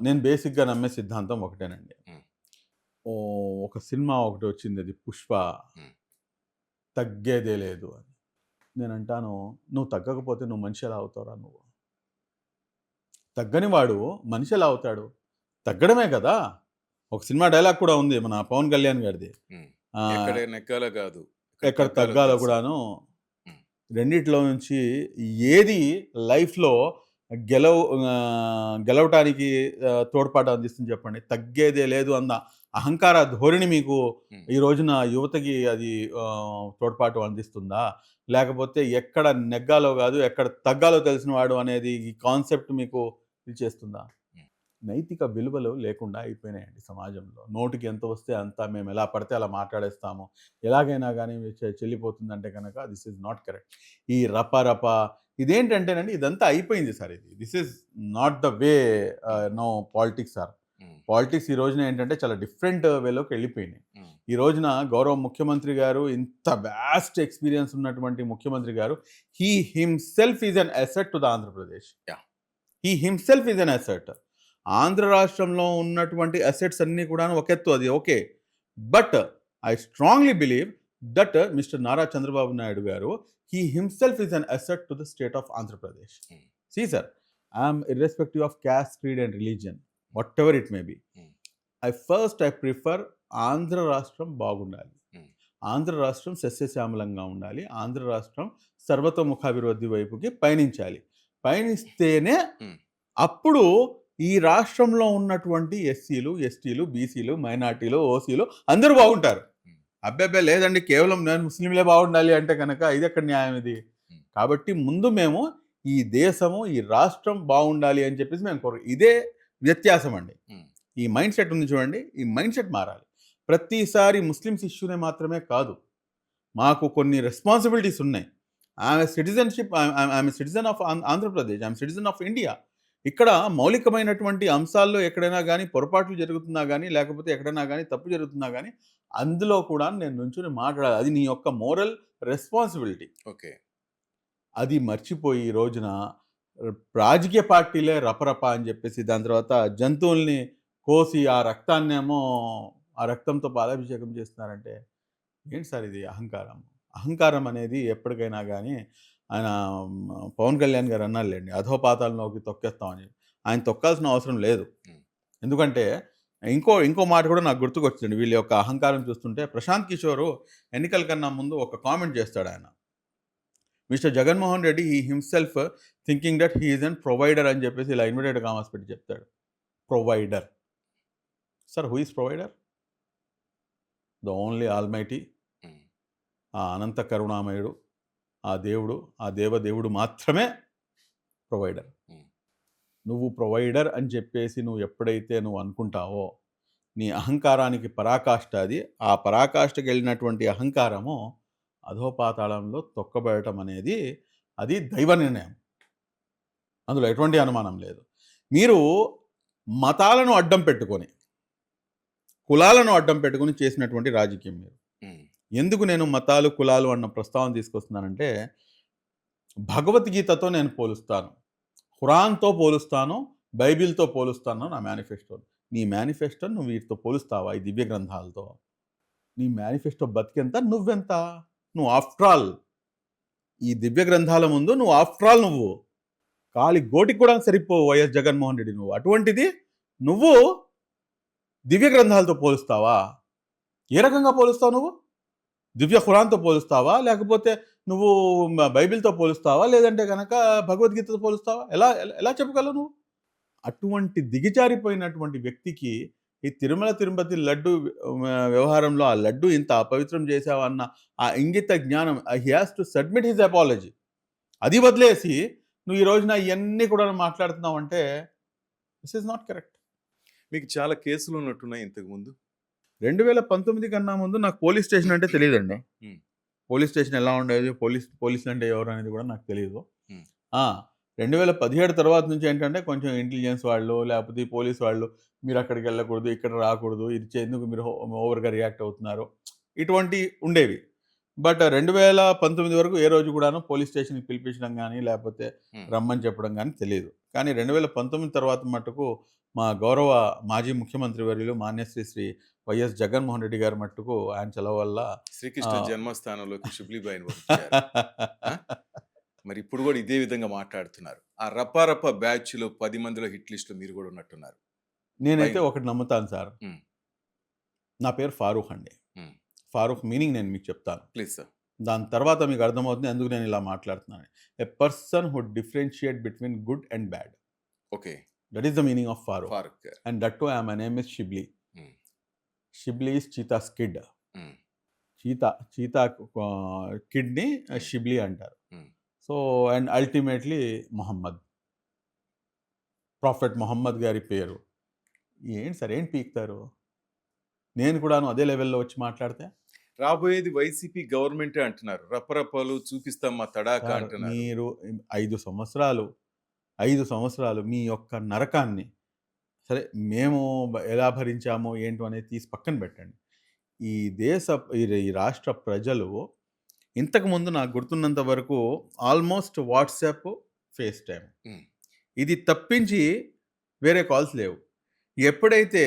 నేను బేసిక్గా నమ్మే సిద్ధాంతం ఒకటేనండి. ఒక సినిమా ఒకటి వచ్చింది, అది పుష్ప, తగ్గేదే లేదు అని. నేను అంటాను, నువ్వు తగ్గకపోతే నువ్వు మనిషి ఎలా అవుతావురా? నువ్వు తగ్గని వాడు మనిషి ఎలా అవుతాడు? తగ్గడమే కదా. ఒక సినిమా డైలాగ్ కూడా ఉంది మన పవన్ కళ్యాణ్ గారిది, ఎక్కడ నెగ్గాలో కాదు ఎక్కడ తగ్గాలో కూడాను. రెండిట్లో నుంచి ఏది లైఫ్లో గెలవటానికి తోడ్పాటు అందిస్తుంది చెప్పండి? తగ్గేదే లేదు అన్న అహంకార ధోరణి మీకు ఈ రోజున యువతకి అది తోడ్పాటు అందిస్తుందా? లేకపోతే ఎక్కడ నెగ్గాలో కాదు ఎక్కడ తగ్గాలో తెలిసిన వాడు అనేది ఈ కాన్సెప్ట్ మీకు ఇది చేస్తుందా? నైతిక విలువలు లేకుండా అయిపోయినాయండి సమాజంలో. నోటికి ఎంత వస్తే అంత మేము ఎలా పడితే అలా మాట్లాడేస్తాము. ఎలాగైనా కానీ చెల్లిపోతుందంటే కనుక దిస్ ఈజ్ నాట్ కరెక్ట్. ఈ రప ఇదేంటంటేనండి, ఇదంతా అయిపోయింది sir. This is not the way no politics are. Politics ఈ రోజున ఏంటంటే చాలా డిఫరెంట్ వేలోకి వెళ్ళిపోయినాయి. ఈ రోజున గౌరవ ముఖ్యమంత్రి గారు, ఇంత వ్యాస్ట్ ఎక్స్పీరియన్స్ ఉన్నటువంటి ముఖ్యమంత్రి గారు, he himself is an asset to the Andhra Pradesh. He himself is an asset. Andhra రాష్ట్రంలో ఉన్నటువంటి అసెట్స్ అన్నీ కూడా ఒక ఎత్తు, అది okay. But I strongly believe that mister Nara Chandrababu Naidu గారు, he himself is an asset to the state of Andhra Pradesh. See sir, I am irrespective of caste, creed and religion, whatever it may be. I prefer Andhra రాష్ట్రం బాగుండాలి. ఆంధ్ర రాష్ట్రం సస్యశ్యామలంగా ఉండాలి. ఆంధ్ర రాష్ట్రం సర్వతోముఖాభివృద్ధి వైపుకి పయనిస్తేనే అప్పుడు ఈ రాష్ట్రంలో ఉన్నటువంటి ఎస్సీలు, ఎస్టీలు, బీసీలు, మైనార్టీలు, ఓసీలు అందరూ బాగుంటారు. అబ్బాయి లేదండి కేవలం నేను ముస్లింలే బాగుండాలి అంటే కనుక ఇది ఎక్కడ న్యాయం ఇది? కాబట్టి ముందు మేము ఈ దేశము, ఈ రాష్ట్రం బాగుండాలి అని చెప్పేసి మేము ఇదే వ్యత్యాసం అండి. ఈ మైండ్ సెట్ ఉంది చూడండి, ఈ మైండ్ సెట్ మారాలి. ప్రతిసారి ముస్లిమ్స్ ఇష్యూనే మాత్రమే కాదు, మాకు కొన్ని రెస్పాన్సిబిలిటీస్ ఉన్నాయి. ఆమె సిటిజన్ ఆఫ్ ఆంధ్రప్రదేశ్, ఆమె సిటిజన్ ఆఫ్ ఇండియా. ఇక్కడ మౌలికమైనటువంటి అంశాల్లో ఎక్కడైనా కానీ పొరపాట్లు జరుగుతున్నా కానీ, లేకపోతే ఎక్కడైనా కానీ తప్పు జరుగుతున్నా కానీ అందులో కూడా నేను నుంచుని మాట్లాడాలి. అది నీ యొక్క మోరల్ రెస్పాన్సిబిలిటీ. ఓకే. అది మర్చిపోయి ఈ రోజున రాజకీయ పార్టీలే రపరప అని చెప్పేసి, దాని తర్వాత జంతువుల్ని కోసి ఆ రక్తంతో పాలాభిషేకం చేస్తున్నారంటే ఏంటి సార్ ఇది? అహంకారం అనేది ఎప్పటికైనా కానీ ఆయన పవన్ కళ్యాణ్ గారు అన్నారులేండి, అధోపాతాల్లోకి తొక్కేస్తామని. ఆయన తొక్కాల్సిన అవసరం లేదు. ఉమ్, ఎందుకంటే ఇంకో మాట కూడా నాకు గుర్తుకొచ్చింది వీళ్ళ యొక్క అహంకారం చూస్తుంటే. ప్రశాంత్ కిషోర్ ఎన్నికల కన్నా ముందు ఒక కామెంట్ చేస్తాడు ఆయన. Mister Jaganmohan Reddy he himself thinking that he is an provider అని చెప్పేసి ఇలా ఇన్వర్టెడ్ కామర్స్ పెట్టి చెప్తాడు. Provider. Sir, who is provider? The only almighty, um, ఆ అనంత కరుణామయుడు, ఆ దేవుడు, ఆ దేవదేవుడు మాత్రమే ప్రొవైడర్. ఉమ్, నువ్వు ప్రొవైడర్ అని చెప్పేసి నువ్వు ఎప్పుడైతే నువ్వు అనుకుంటావో, నీ అహంకారానికి పరాకాష్ట అది. ఆ పరాకాష్ఠకి వెళ్ళినటువంటి అహంకారము అధోపాతాళంలో తొక్కబడటం అనేది అది దైవ నిర్ణయం. అందులో ఎటువంటి అనుమానం లేదు. మీరు మతాలను అడ్డం పెట్టుకొని, కులాలను అడ్డం పెట్టుకొని చేసినటువంటి రాజకీయం మీరు. ఉమ్, ఎందుకు నేను మతాలు, కులాలు అన్న ప్రస్తావన తీసుకొస్తున్నానంటే, భగవద్గీతతో నేను పోలుస్తాను, ఖురాన్‌తో పోలుస్తాను, బైబిల్‌తో పోలుస్తాను నా మేనిఫెస్టోని. నీ మేనిఫెస్టోని నువ్వు వీటితో పోలుస్తావా? ఈ దివ్య గ్రంథాలతో? నీ మేనిఫెస్టో బతికెంత? నువ్వెంత? నువ్వు ఆఫ్టర్ ఆల్ ఈ దివ్య గ్రంథాల ముందు నువ్వు ఆఫ్టర్ ఆల్ నువ్వు కాలి గోటికి కూడా సరిపోవు వైఎస్ జగన్మోహన్ రెడ్డి నువ్వు. అటువంటిది నువ్వు దివ్య గ్రంథాలతో పోలుస్తావా? ఏ రకంగా పోలుస్తావు నువ్వు? దివ్య ఖురాన్‌తో పోలుస్తావా? లేకపోతే నువ్వు బైబిల్‌తో పోలుస్తావా? లేదంటే గనక భగవద్గీతతో పోలుస్తావా? ఎలా ఎలా ఎలా చెప్పగలవు నువ్వు? అటువంటి దిగజారిపోయినటువంటి వ్యక్తికి ఈ తిరుపతి లడ్డు వ్యవహారంలో ఆ లడ్డు ఇంత అపవిత్రం చేశావా అన్న ఆ ఇంగిత జ్ఞానం, he has to submit his apology. అది వదిలేసి నువ్వు ఈ రోజున ఇయన్నీ కూడా మాట్లాడుతున్నావంటే దిస్ ఈజ్ నాట్ కరెక్ట్. మీకు చాలా కేసులు ఉన్నట్టున్నాయి ఇంతకు ముందు. 2019 కన్నా ముందు నాకు పోలీస్ స్టేషన్ అంటే తెలియదండి. ఉమ్, పోలీస్ స్టేషన్ ఎలా ఉండేది, పోలీసులు అంటే ఎవరు అనేది కూడా నాకు తెలియదు. ఉమ్, 2017 తర్వాత నుంచి ఏంటంటే కొంచెం ఇంటెలిజెన్స్ వాళ్ళు, లేకపోతే ఈ పోలీస్ వాళ్ళు, మీరు అక్కడికి వెళ్ళకూడదు, ఇక్కడ రాకూడదు, ఇది ఎందుకు మీరు ఓవర్గా రియాక్ట్ అవుతున్నారు, ఇటువంటి ఉండేవి. బట్ 2019 వరకు ఏ రోజు కూడాను పోలీస్ స్టేషన్కి పిలిపించడం కానీ, లేకపోతే ఉమ్, రమ్మని చెప్పడం కానీ తెలియదు. కానీ 2019 తర్వాత మట్టుకు మా గౌరవ మాజీ ముఖ్యమంత్రి వర్యులు మాన్యశ్రీ శ్రీ వైఎస్ జగన్మోహన్ రెడ్డి గారి మట్టుకు ఆయన చలవ వల్ల శ్రీకృష్ణ జన్మస్థానంలోకి షుబ్లీబాయిని పంపించారు. మరి ఇప్పుడు కూడా ఇదే విధంగా మాట్లాడుతున్నారు. ఆ రపారప బ్యాచ్ లో 10 మందిలో హిట్ లిస్ట్ లో మీరు కూడా ఉన్నట్టున్నారు. నేనైతే ఒకటి నమ్ముతాను సార్. ఉమ్, నా పేరు ఫారూక్ అండి. ఉమ్, ఫారూక్ మీనింగ్ నేను మీకు చెప్తాను. Please sir. దాని తర్వాత మీకు అర్థమవుతుంది ఎందుకు నేను ఇలా మాట్లాడుతున్నాను. A person who differentiate between good and bad. Okay. That is the meaning of Farooq. Farooq garu. And that to my name is Shibli. Um, Shibli is cheetah's kid. Um, cheetah కిడ్ని Hmm. షిబ్లీ అంటారు. Um, so and ultimately Mohammad, prophet Mohammad గారి పేరు. ఏంటి sir, ఏంటి పీకుతారు? నేను కూడాను అదే లెవెల్లో వచ్చి మాట్లాడితే రాబోయేది వైసీపీ గవర్నమెంటే అంటున్నారు. రపరపాలు చూపిస్తాం మా తడాక సార్, అంటున్నారు. మీరు 5 సంవత్సరాలు మీ యొక్క నరకాన్ని, సరే మేము ఎలా భరించామో ఏంటో అనేది తీసి పక్కన పెట్టండి. ఈ ఈ రాష్ట్ర ప్రజలు ఇంతకుముందు నాకు గుర్తున్నంత వరకు ఆల్మోస్ట్ వాట్సాప్, ఫేస్ టైం, ఉమ్, ఇది తప్పించి వేరే కాల్స్ లేవు. ఎప్పుడైతే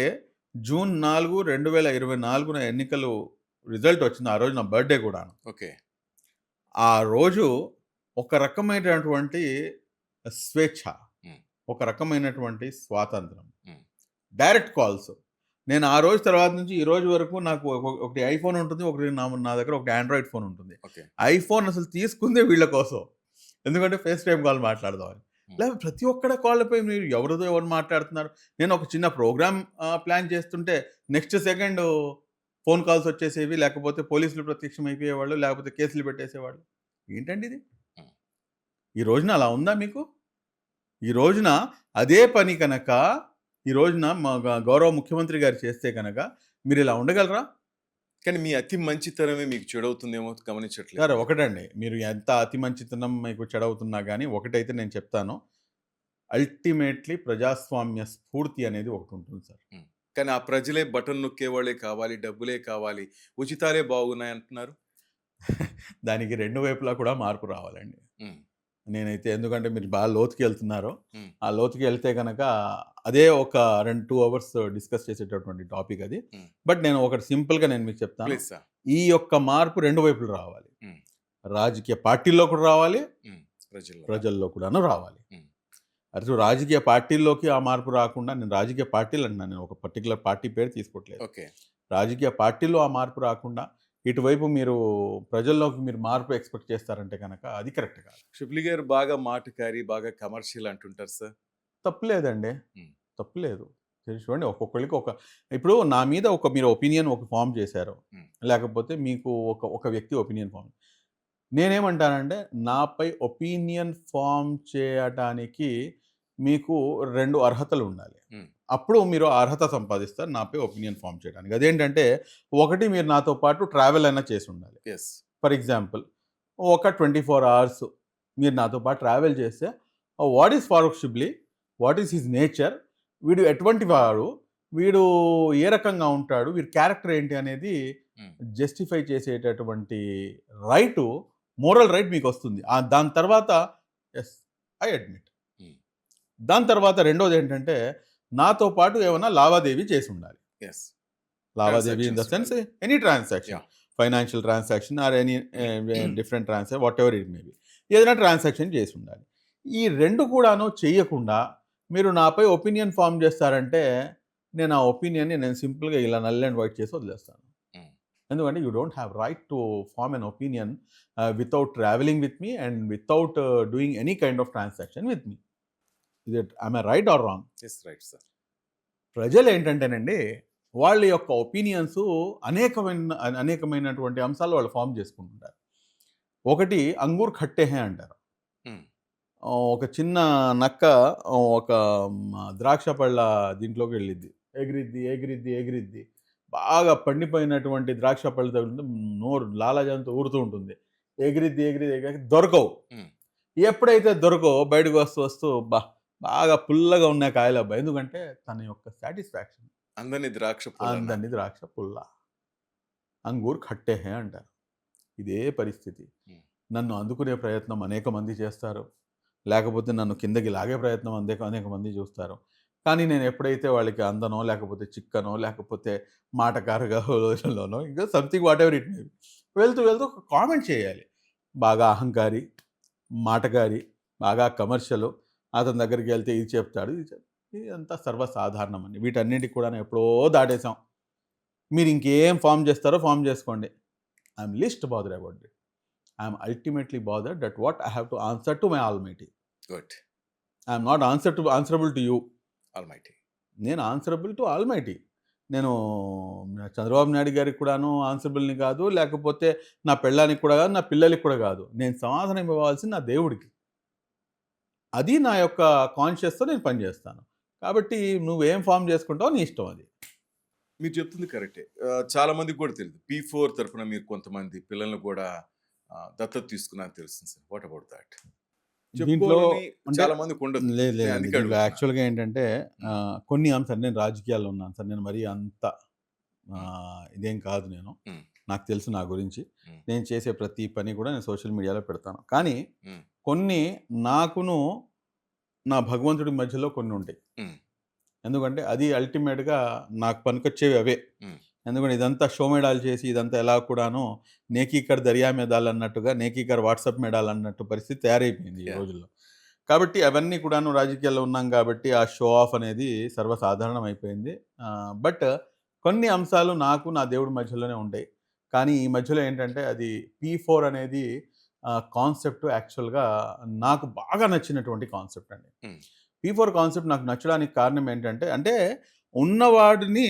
జూన్ 4, 2024 ఎన్నికలు రిజల్ట్ వచ్చిందో ఆ రోజు నా బర్త్డే కూడాను. ఓకే. ఆ రోజు ఒక రకమైనటువంటి స్వేచ్ఛ, ఉమ్, ఒక రకమైనటువంటి స్వాతంత్రం, ఉమ్, డైరెక్ట్ కాల్స్. నేను ఆ రోజు తర్వాత నుంచి ఈ రోజు వరకు నాకు ఒకటి ఐఫోన్ ఉంటుంది, ఒకటి నా దగ్గర ఒకటి ఆండ్రాయిడ్ ఫోన్ ఉంటుంది. ఓకే. ఐఫోన్ అసలు తీసుకుందే వీళ్ళ కోసం, ఎందుకంటే ఫేస్ టైం కాల్ మాట్లాడదామని. లేకపోతే ప్రతి ఒక్కడ కాళ్ళపై మీరు ఎవరు మాట్లాడుతున్నారు. నేను ఒక చిన్న ప్రోగ్రామ్ ప్లాన్ చేస్తుంటే నెక్స్ట్ సెకండ్ ఫోన్ కాల్స్ వచ్చేసేవి, లేకపోతే పోలీసులు ప్రత్యక్షం అయిపోయేవాళ్ళు, లేకపోతే కేసులు పెట్టేసేవాళ్ళు. ఏంటండి ఇది? ఈ రోజున అలా ఉందా మీకు? ఈ రోజున అదే పని కనుక ఈ రోజున మా గౌరవ ముఖ్యమంత్రి గారు చేస్తే కనుక మీరు ఇలా ఉండగలరా? కానీ మీ అతి మంచితనమే మీకు చెడవుతుందేమో గమనించట్లేదు. సార్ ఒకటండి, మీరు ఎంత అతి మంచితనం మీకు చెడవుతున్నా కానీ ఒకటైతే నేను చెప్తాను, అల్టిమేట్లీ ప్రజాస్వామ్య స్ఫూర్తి అనేది ఒకటి ఉంటుంది సార్. కానీ ఆ ప్రజలే బటన్ నొక్కేవాళ్ళే కావాలి, డబ్బులే కావాలి, ఉచితాలే బాగున్నాయి అంటున్నారు. దానికి రెండు వైపులా కూడా మార్పు రావాలండి. ఉమ్, నేనైతే, ఎందుకంటే మీరు బాగా లోతుకి వెళ్తున్నారు, ఉమ్, ఆ లోతుకి వెళ్తే కనుక అదే ఒక 2 అవర్స్ డిస్కస్ చేసేటటువంటి టాపిక్ అది. ఉమ్, బట్ నేను ఒకటి సింపుల్గా నేను మీకు చెప్తాను, ప్లీజ్ సార్. ఈ యొక్క మార్పు రెండు వైపులు రావాలి. ఉమ్, రాజకీయ పార్టీల్లో కూడా రావాలి, ప్రజల్లో ప్రజల్లో కూడాను రావాలి. ఉమ్. అటు రాజకీయ పార్టీల్లోకి ఆ మార్పు రాకుండా, నేను రాజకీయ పార్టీలు అంటున్నాను, నేను ఒక పర్టికులర్ పార్టీ పేరు తీసుకోవట్లేదు. ఓకే. రాజకీయ పార్టీల్లో ఆ మార్పు రాకుండా ఇటువైపు మీరు ప్రజల్లోకి మీరు మార్పు ఎక్స్పెక్ట్ చేస్తారంటే కనుక అది కరెక్ట్ కాదు. షుబ్లీ గారు బాగా మాటకారి, బాగా కమర్షియల్ అంటుంటారు సార్. తప్పులేదండి, ఉమ్. తప్పులేదు. చూడండి, ఒక్కొక్కరికి ఇప్పుడు నా మీద మీరు ఒపీనియన్ ఫామ్ చేశారు, ఉమ్. లేకపోతే మీకు ఒక వ్యక్తి ఒపీనియన్ ఫామ్. నేనేమంటానంటే, నాపై ఒపీనియన్ ఫామ్ చేయటానికి మీకు 2 అర్హతలు ఉండాలి. ఉమ్. అప్పుడు మీరు ఆ అర్హత సంపాదిస్తారు నాపై ఒపీనియన్ ఫామ్ చేయడానికి. అదేంటంటే, ఒకటి మీరు నాతో పాటు ట్రావెల్ అయినా చేసి ఉండాలి. ఎస్. ఫర్ ఎగ్జాంపుల్, ఒక 24 అవర్స్ మీరు నాతో పాటు ట్రావెల్ చేస్తే, what is Farooq Shibli, what is his nature, వీడు ఎటువంటి వాడు, వీడు ఏ రకంగా ఉంటాడు, వీడి క్యారెక్టర్ ఏంటి అనేది జస్టిఫై చేసేటటువంటి రైటు, మోరల్ రైట్ మీకు వస్తుంది. దాని తర్వాత ఎస్, ఐ అడ్మిట్. దాని తర్వాత రెండోది ఏంటంటే, నాతో పాటు ఏమైనా లావాదేవీ చేసి ఉండాలి. ఎస్. లావాదేవీ in the sense any transaction, financial transaction or any different transaction, what ever it may be, ఏదైనా ట్రాన్సాక్షన్ చేసి ఉండాలి. ఈ 2 కూడాను చేయకుండా మీరు నాపై ఒపీనియన్ ఫామ్ చేస్తారంటే, నేను ఆ ఒపీనియన్ని నేను సింపుల్గా ఇలా నల్ అండ్ వైట్ చేసి వదిలేస్తాను. ఎందుకంటే you don't have right to form an opinion without travelling with me and without doing any kind of transaction with me. Is it am I right or wrong? Yes, right sir. ప్రజలు ఏంటంటేనండి, వాళ్ళ యొక్క opinions అనేకమైనటువంటి అంశాలు వాళ్ళు form చేసుకుంటుంటారు. ఒకటి అంగూర్ ఖట్టే హే అంటారు. ఒక చిన్న నక్క ఒక ద్రాక్ష పళ్ళ దీంట్లోకి వెళ్ళిద్ది, ఎగిరిద్ది ఎగిరిద్ది ఎగిరిద్ది, బాగా పండిపోయినటువంటి ద్రాక్ష పళ్ళు తగులుతుంటే నోరు లాలాజంతో ఊరుతూ ఉంటుంది, ఎగిరిద్ది ఎగిరిద్ది ఎగిరి దొరకవు. ఎప్పుడైతే దొరకవు, బయటకు వస్తూ బాగా పుల్లగా ఉన్న కాయలు అబ్బాయి, ఎందుకంటే తన యొక్క సాటిస్ఫాక్షన్. అందరినీ ద్రాక్ష పుల్ల, అంగూర్ ఖట్టే హే అంటారు. ఇదే పరిస్థితి. నన్ను అందుకునే ప్రయత్నం అనేక మంది చేస్తారు, లేకపోతే నన్ను కిందకి లాగే ప్రయత్నం అనేక మంది చూస్తారు. కానీ నేను ఎప్పుడైతే వాళ్ళకి అందనో, లేకపోతే చిక్కనో, లేకపోతే మాటకారలోనో, ఇంకా something what ever it may be, వెళ్తూ ఒక కామెంట్ చేయాలి. బాగా అహంకారి, మాటకారి, బాగా కమర్షియల్, అతని దగ్గరికి వెళ్తే ఇది చెప్తాడు, ఇది అంతా సర్వసాధారణం అండి. వీటన్నిటికి కూడా ఎప్పుడో దాటేసాం. మీరు ఇంకేం ఫామ్ చేస్తారో ఫామ్ చేసుకోండి. I'm least bothered about it. I'm ultimately bothered that what I have to answer to my almighty. Good. I'm not answerable to you. Almighty. నేను ఆన్సరబుల్ టు ఆల్మైటీ. నేను చంద్రబాబు నాయుడు గారికి కూడాను ఆన్సరబుల్ని కాదు, లేకపోతే నా పెళ్ళానికి కూడా కాదు, నా పిల్లలకి కూడా కాదు. నేను సమాధానం ఇవ్వాల్సింది నా దేవుడికి. అది నా యొక్క కాన్షియస్తో నేను పనిచేస్తాను. కాబట్టి నువ్వేం ఫామ్ చేసుకుంటావో నీ ఇష్టం. అది మీరు చెప్తుంది కరెక్టే. చాలా మందికి కూడా తెలియదు. P4 తరఫున మీరు కొంతమంది పిల్లల్ని కూడా దత్తత తీసుకున్నారని తెలుస్తుంది సార్. What about that? దీంట్లో చాలా మందికి ఉండదు. లేదు, యాక్చువల్గా ఏంటంటే కొన్ని అంశాలు, నేను రాజకీయాల్లో ఉన్నాను సార్, నేను మరీ అంత ఇదేం కాదు. నాకు తెలుసు నా గురించి, నేను చేసే ప్రతి పని కూడా నేను సోషల్ మీడియాలో పెడతాను. కానీ కొన్ని నాకును నా భగవంతుడి మధ్యలో కొన్ని ఉంటాయి. ఎందుకంటే అది అల్టిమేట్గా నాకు పనికొచ్చేవి అవే. ఎందుకంటే ఇదంతా షో మెడాలు చేసి ఇదంతా ఎలా కూడాను నేకీకర్ దర్యా మెడాల్ అన్నట్టుగా, నేకీకర్ వాట్సాప్ మెడాల్ అన్నట్టు పరిస్థితి తయారైపోయింది ఈ రోజుల్లో. కాబట్టి అవన్నీ కూడాను రాజకీయాల్లో ఉన్నాం కాబట్టి ఆ షో ఆఫ్ అనేది సర్వసాధారణం అయిపోయింది. బట్ కొన్ని అంశాలు నాకు నా దేవుడి మధ్యలోనే ఉంటాయి. కానీ ఈ మధ్యలో ఏంటంటే అది P4 అనేది కాన్సెప్ట్ యాక్చువల్గా నాకు బాగా నచ్చినటువంటి కాన్సెప్ట్ అండి. P4 కాన్సెప్ట్ నాకు నచ్చడానికి కారణం ఏంటంటే, అంటే ఉన్నవాడిని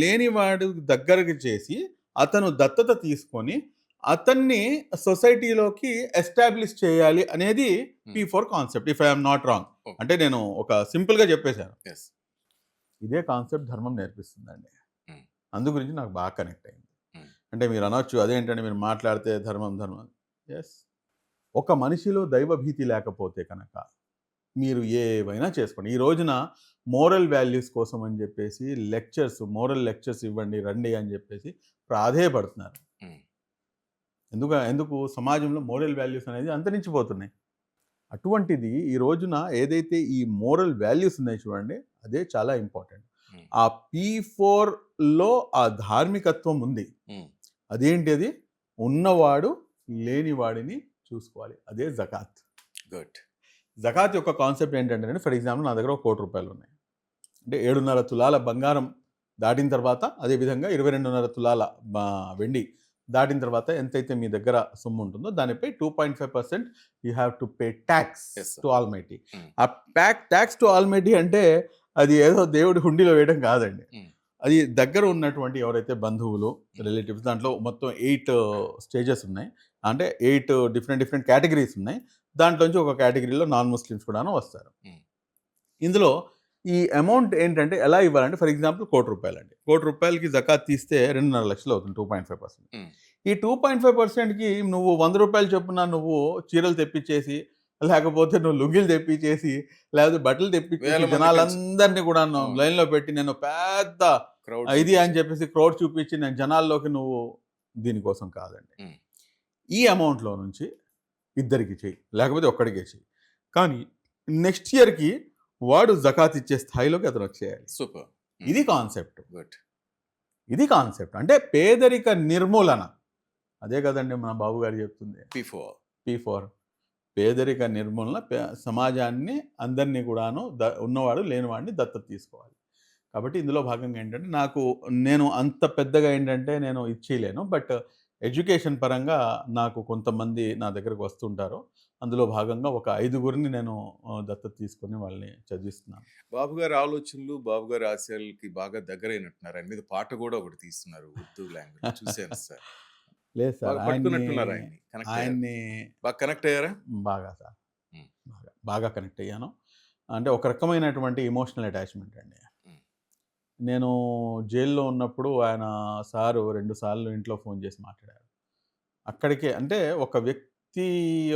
లేనివాడు దగ్గరకు చేసి అతను దత్తత తీసుకొని అతన్ని సొసైటీలోకి ఎస్టాబ్లిష్ చేయాలి అనేది P4 concept, if I'm not wrong. అంటే నేను ఒక సింపుల్గా చెప్పేశాను. ఇదే కాన్సెప్ట్ ధర్మం నేర్పిస్తుందండి. అందు గురించి నాకు బాగా కనెక్ట్ అయింది. అంటే మీరు అనొచ్చు, అదేంటంటే మీరు మాట్లాడితే ధర్మం. ఎస్, ఒక మనిషిలో దైవభీతి లేకపోతే కనుక మీరు ఏవైనా చేసుకోండి. ఈ రోజున మోరల్ వాల్యూస్ కోసం అని చెప్పేసి మోరల్ లెక్చర్స్ ఇవ్వండి రండి అని చెప్పేసి ప్రాధేయపడుతున్నారు. ఎందుకు సమాజంలో మోరల్ వాల్యూస్ అనేది అంతరించిపోతున్నాయి. అటువంటిది ఈ రోజున ఏదైతే ఈ మోరల్ వాల్యూస్ ఉన్నాయి చూడండి, అదే చాలా ఇంపార్టెంట్. ఆ P4లో ఆ ధార్మికత్వం ఉంది. అదేంటి? అది ఉన్నవాడు లేని వాడిని చూసుకోవాలి. అదే జకాత్. గుడ్. జకాత్ యొక్క కాన్సెప్ట్ ఏంటంటే, ఫర్ ఎగ్జాంపుల్ నా దగ్గర ఒక ₹1,00,00,000 ఉన్నాయి. అంటే 7.5 తులాల బంగారం దాటిన తర్వాత, అదేవిధంగా 22.5 తులాల వెండి దాటిన తర్వాత ఎంతైతే మీ దగ్గర సొమ్ము ఉంటుందో దానిపై 2.5% you have to pay tax Yes, sir. To almighty. ఆ ట్యాక్స్ టు ఆల్మైటీ అంటే అది ఏదో దేవుడి హుండీలో వేయడం కాదండి. Mm. అది దగ్గర ఉన్నటువంటి ఎవరైతే బంధువులు, రిలేటివ్స్, దాంట్లో మొత్తం 8 స్టేజెస్ ఉన్నాయి. అంటే 8 డిఫరెంట్ కేటగిరీస్ ఉన్నాయి. దాంట్లోంచి ఒక కేటగిరీలో నాన్ ముస్లిమ్స్ కూడాను వస్తారు. Mm. ఇందులో ఈ అమౌంట్ ఏంటంటే ఎలా ఇవ్వాలంటే, ఫర్ ఎగ్జాంపుల్ ₹1,00,00,000 అండి. ₹1,00,00,000కి జకాత్ తీస్తే 2.5 లక్షలు అవుతుంది, 2.5%. Mm. ఈ 2.5%కి నువ్వు ₹100 చొప్పున నువ్వు చీరలు తెప్పించేసి, లేకపోతే నువ్వు లుంగీలు తెప్పించేసి, లేకపోతే బట్టలు తెప్పించేసి వేల మందికి జనాలందరినీ కూడా అవును. లైన్‌లో పెట్టి నేను పెద్ద Crowd ఇది అని చెప్పేసి క్రౌడ్ చూపించి నేను జనాల్లోకి నువ్వు దీనికోసం కాదండి. Mm. ఈ అమౌంట్‌లో నుంచి ఇద్దరికి చెయ్యి, లేకపోతే ఒక్కడికే చెయ్యి. కానీ నెక్స్ట్ ఇయర్‌కి వాడు జకాత్ ఇచ్చే స్థాయిలోకి అతను వచ్చేయాలి. సూపర్. ఇది కాన్సెప్ట్. గుడ్. ఇది కాన్సెప్ట్. అంటే పేదరిక నిర్మూలన. అదే కదండి మన బాబు గారు చెప్తుంది. P4 పేదరిక నిర్మూలన, సమాజాన్ని అందరినీ కూడాను ఉన్నవాడు లేనివాడిని దత్తత తీసుకోవాలి. కాబట్టి ఇందులో భాగంగా ఏంటంటే, నేను అంత పెద్దగా ఏంటంటే నేను ఇచ్చేయలేను. బట్ ఎడ్యుకేషన్ పరంగా నాకు కొంతమంది నా దగ్గరకు వస్తుంటారు. అందులో భాగంగా ఒక 5గురిని నేను దత్తత తీసుకొని వాళ్ళని చదివిస్తున్నాను. బాబు గారి ఆలోచనలు, బాబు గారి ఆశయాలకి బాగా దగ్గరైనట్టున్నారు. ఆయన మీద పాట కూడా ఒకటి తీస్తున్నారు ఉర్దూ లాంగ్వేజ్ చూశాను సార్. లేదు సార్, బాగా పట్టుకున్నట్టున్నారు ఆయన్ని. ఆయన్ని బాగా కనెక్ట్ అయ్యారా? బాగా సార్, Mm. బాగా కనెక్ట్ అయ్యాను. అంటే ఒక రకమైనటువంటి ఎమోషనల్ అటాచ్మెంట్ అండి. Mm. నేను జైల్లో ఉన్నప్పుడు ఆయన సారు 2 సార్లు ఇంట్లో ఫోన్ చేసి మాట్లాడారు. అక్కడికే అంటే ఒక వ్యక్తి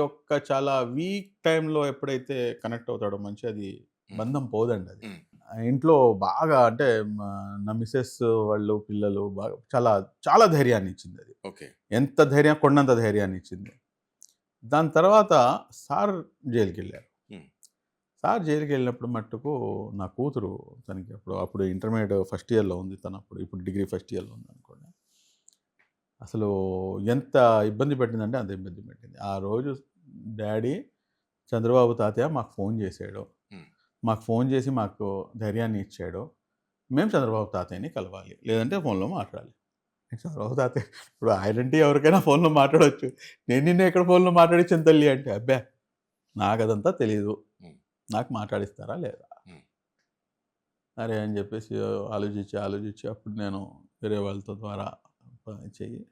యొక్క చాలా వీక్ టైంలో ఎప్పుడైతే కనెక్ట్ అవుతాడో మనిషి, అది బంధం పోదండి అది. Mm. ఇంట్లో బాగా అంటే నా మిసెస్ వాళ్ళు పిల్లలు బాగా చాలా చాలా ధైర్యాన్ని ఇచ్చింది అది. ఓకే. ఎంత ధైర్యం, కొండంత ధైర్యాన్ని ఇచ్చింది. దాని తర్వాత సార్ జైలుకి వెళ్ళారు. Mm. సార్ జైలుకి వెళ్ళినప్పుడు మట్టుకు నా కూతురు, తనకి అప్పుడు ఇంటర్మీడియట్ ఫస్ట్ ఇయర్లో ఉంది, ఇప్పుడు డిగ్రీ ఫస్ట్ ఇయర్లో ఉంది అనుకోండి. అసలు ఎంత ఇబ్బంది పెట్టిందంటే అంత ఇబ్బంది పెట్టింది. ఆ రోజు డాడీ చంద్రబాబు తాతయ్య మాకు ఫోన్ చేశాడు. Mm. మాకు ఫోన్ చేసి మాకు ధైర్యాన్ని ఇచ్చాడు. మేము చంద్రబాబు తాతయ్యని కలవాలి, లేదంటే ఫోన్లో మాట్లాడాలి. చంద్రబాబు తాతయ్య ఇప్పుడు ఆయనంటే ఎవరికైనా ఫోన్లో మాట్లాడవచ్చు. నేను నిన్న ఎక్కడ ఫోన్లో మాట్లాడించాను తల్లి అంటే, అబ్బా నాకు అదంతా తెలియదు, Mm. నాకు మాట్లాడిస్తారా లేదా. Mm. సరే అని చెప్పేసి ఆలోచించి అప్పుడు నేను వేరే వాళ్ళతో ద్వారా చెయ్యి,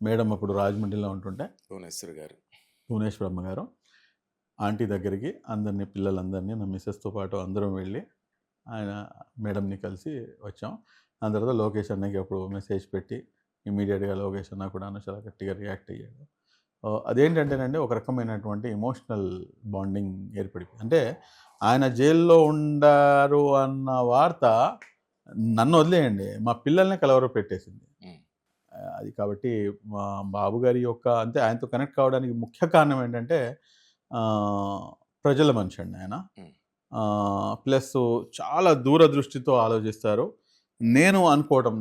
మేడం అప్పుడు రాజమండ్రిలో ఉంటుంటే భువనేశ్వరమ్మ గారు ఆంటీ దగ్గరికి అందరినీ, పిల్లలందరినీ, నా మిస్సెస్తో పాటు అందరం వెళ్ళి ఆయన మేడంని కలిసి వచ్చాం. దాని తర్వాత లోకేష్ అన్నకి అప్పుడు మెసేజ్ పెట్టి ఇమీడియట్గా లోకేష్ అన్న కూడా చాలా గట్టిగా రియాక్ట్ అయ్యాడు. అదేంటంటేనండి, ఒక రకమైనటువంటి ఎమోషనల్ బాండింగ్ ఏర్పడిపోయింది. అంటే ఆయన జైల్లో ఉండారు అన్న వార్త నన్ను వదిలేయండి, మా పిల్లల్ని కలవర పెట్టేసింది. Mm. అది కాబట్టి మా బాబు గారి యొక్క అంటే ఆయనతో కనెక్ట్ కావడానికి ముఖ్య కారణం ఏంటంటే, ప్రజల మనిషి అండి ఆయన. Mm. ప్లస్ చాలా దూరదృష్టితో ఆలోచిస్తారు. నేను అనుకోవడం,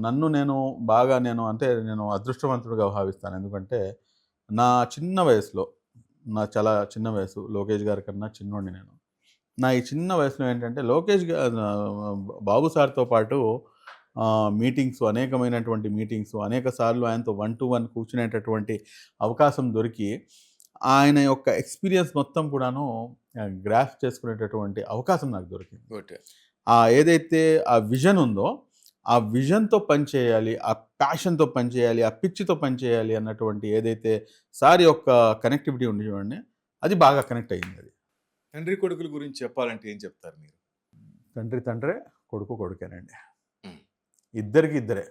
నేను అదృష్టవంతుడిగా భావిస్తాను. ఎందుకంటే నా చాలా చిన్న వయసు, లోకేష్ గారి కన్నా చిన్నోడిని నేను. నా ఈ చిన్న వయసులో ఏంటంటే బాబు సార్తో పాటు మీటింగ్స్, అనేకమైనటువంటి మీటింగ్స్, అనేక సార్లు ఆయనతో 1-to-1 కూర్చునేటటువంటి అవకాశం దొరికి ఆయన యొక్క ఎక్స్పీరియన్స్ మొత్తం కూడాను గ్రాఫ్ చేసుకునేటటువంటి అవకాశం నాకు దొరికింది. ఏదైతే ఆ విజన్ ఉందో, ఆ విజన్తో పనిచేయాలి, ఆ ప్యాషన్తో పనిచేయాలి, ఆ పిచ్చితో పనిచేయాలి అన్నటువంటి ఏదైతే సార్ యొక్క కనెక్టివిటీ ఉంది చూడండి, అది బాగా కనెక్ట్ అయ్యింది. అది తండ్రి కొడుకుల గురించి చెప్పాలంటే ఏం చెప్తారు మీరు? తండ్రే, కొడుకేనండి. Mm. ఇద్దరే.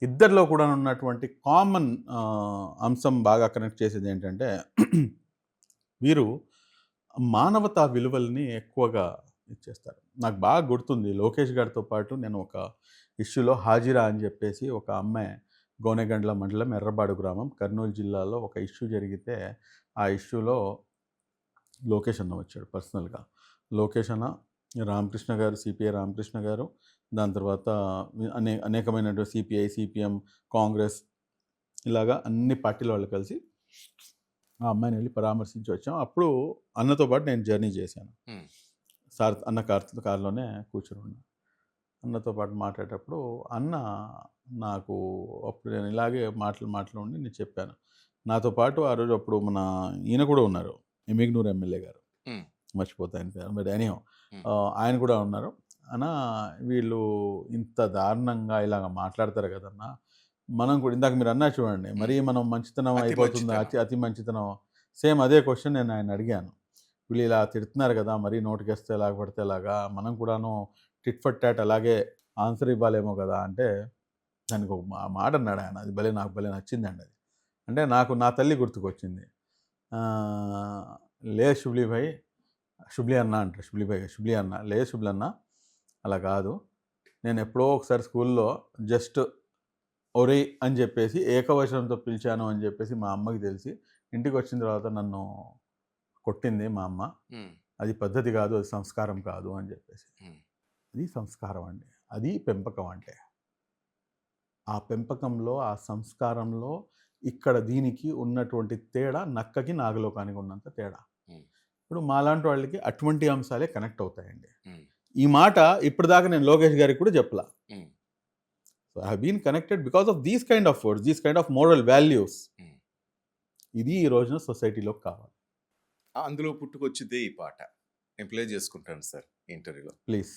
ఇద్దరిలో కూడా ఉన్నటువంటి కామన్ అంశం బాగా కనెక్ట్ చేసేది ఏంటంటే, వీరు మానవతా విలువల్ని ఎక్కువగా ఇచ్చేస్తారు. నాకు బాగా గుర్తుంది, లోకేష్ గారితో పాటు నేను ఒక ఇష్యూలో హాజిరా అని చెప్పేసి ఒక అమ్మాయి, గోనెగండ్ల మండలం, ఎర్రబాడు గ్రామం, కర్నూలు జిల్లాలో ఒక ఇష్యూ జరిగితే, ఆ ఇష్యూలో లోకేష్ అన్న వచ్చాడు పర్సనల్గా. లోకేష్ అన్న, రామకృష్ణ గారు, సిపిఐ రామకృష్ణ గారు, దాని తర్వాత అనేకమైనటువంటి సిపిఐ, సిపిఎం, కాంగ్రెస్, ఇలాగా అన్ని పార్టీల వాళ్ళు కలిసి ఆ అమ్మాయిని వెళ్ళి పరామర్శించి వచ్చాం. అప్పుడు అన్నతో పాటు నేను జర్నీ చేశాను. ఉమ్, సార్ అన్న కారులోనే కూర్చొని ఉన్నా. అన్నతో పాటు మాట్లాడేటప్పుడు అన్న నాకు అప్పుడు నేను ఇలాగే మాటలు ఉండి నేను చెప్పాను. నాతో పాటు ఆ రోజు అప్పుడు మన ఈయన కూడా ఉన్నారు, ఎమ్మిగనూరు ఎమ్మెల్యే గారు, ఉమ్, మర్చిపోతా ఆయన పేరు, బట్ ఎనీహౌ ఉమ్, ఆయన కూడా ఉన్నారు. అన్న వీళ్ళు ఇంత దారుణంగా ఇలాగ మాట్లాడతారు కదన్నా, మనం కూడా ఇందాక మీరు అన్నా చూడండి, మరీ మనం మంచితనం అతి అయిపోతుందా, మంచితనం. అతి మంచితనం. సేమ్ అదే క్వశ్చన్ నేను ఆయన అడిగాను. వీళ్ళు ఇలా తిడుతున్నారు కదా, మరీ నోటికేస్తే ఎలాగ పడితే ఎలాగా, మనం కూడాను టిట్ ఫర్ టాట్ అలాగే ఆన్సర్ ఇవ్వాలేమో కదా అంటే, దానికి ఒక మాట అన్నాడు ఆయన, అది నాకు భలే నచ్చిందండి అది. అంటే నాకు నా తల్లి గుర్తుకొచ్చింది. ఆ, లే షుబ్లీ భాయ్, షుబ్లీ అన్న అంటారు, షుబ్లీ అన్న, లే షుబ్లీ అన్న, అలా కాదు. నేను ఎప్పుడో ఒకసారి స్కూల్లో జస్ట్ ఒరే అని చెప్పేసి ఏకవచనంతో పిలిచాను అని చెప్పేసి మా అమ్మకి తెలిసి ఇంటికి వచ్చిన తర్వాత నన్ను కొట్టింది మా అమ్మ. ఉమ్, అది పద్ధతి కాదు, అది సంస్కారం కాదు అని చెప్పేసి. ఉమ్, అది సంస్కారం అండి, అది పెంపకం అంటే. ఆ పెంపకంలో, ఆ సంస్కారంలో ఇక్కడ దీనికి ఉన్నటువంటి తేడా నక్కకి నాగలోకానికి ఉన్నంత తేడా. ఉమ్, ఇప్పుడు మాలాంటి వాళ్ళకి అటువంటి అంశాలే కనెక్ట్ అవుతాయండి. ఉమ్, ఈ మాట ఇప్పటిదాకా నేను లోకేష్ గారికి కూడా చెప్పలా. Um, so I been connected because of these kind of words, these kind of moral values. Um. ఇది ఈ రోజున సొసైటీలోకి కావాలి. అందులో పుట్టుకొచ్చిదే ఈ పాట. నేను ప్లే చేసుకుంటాను సార్ ఇంటర్వ్యూలో. ప్లీజ్.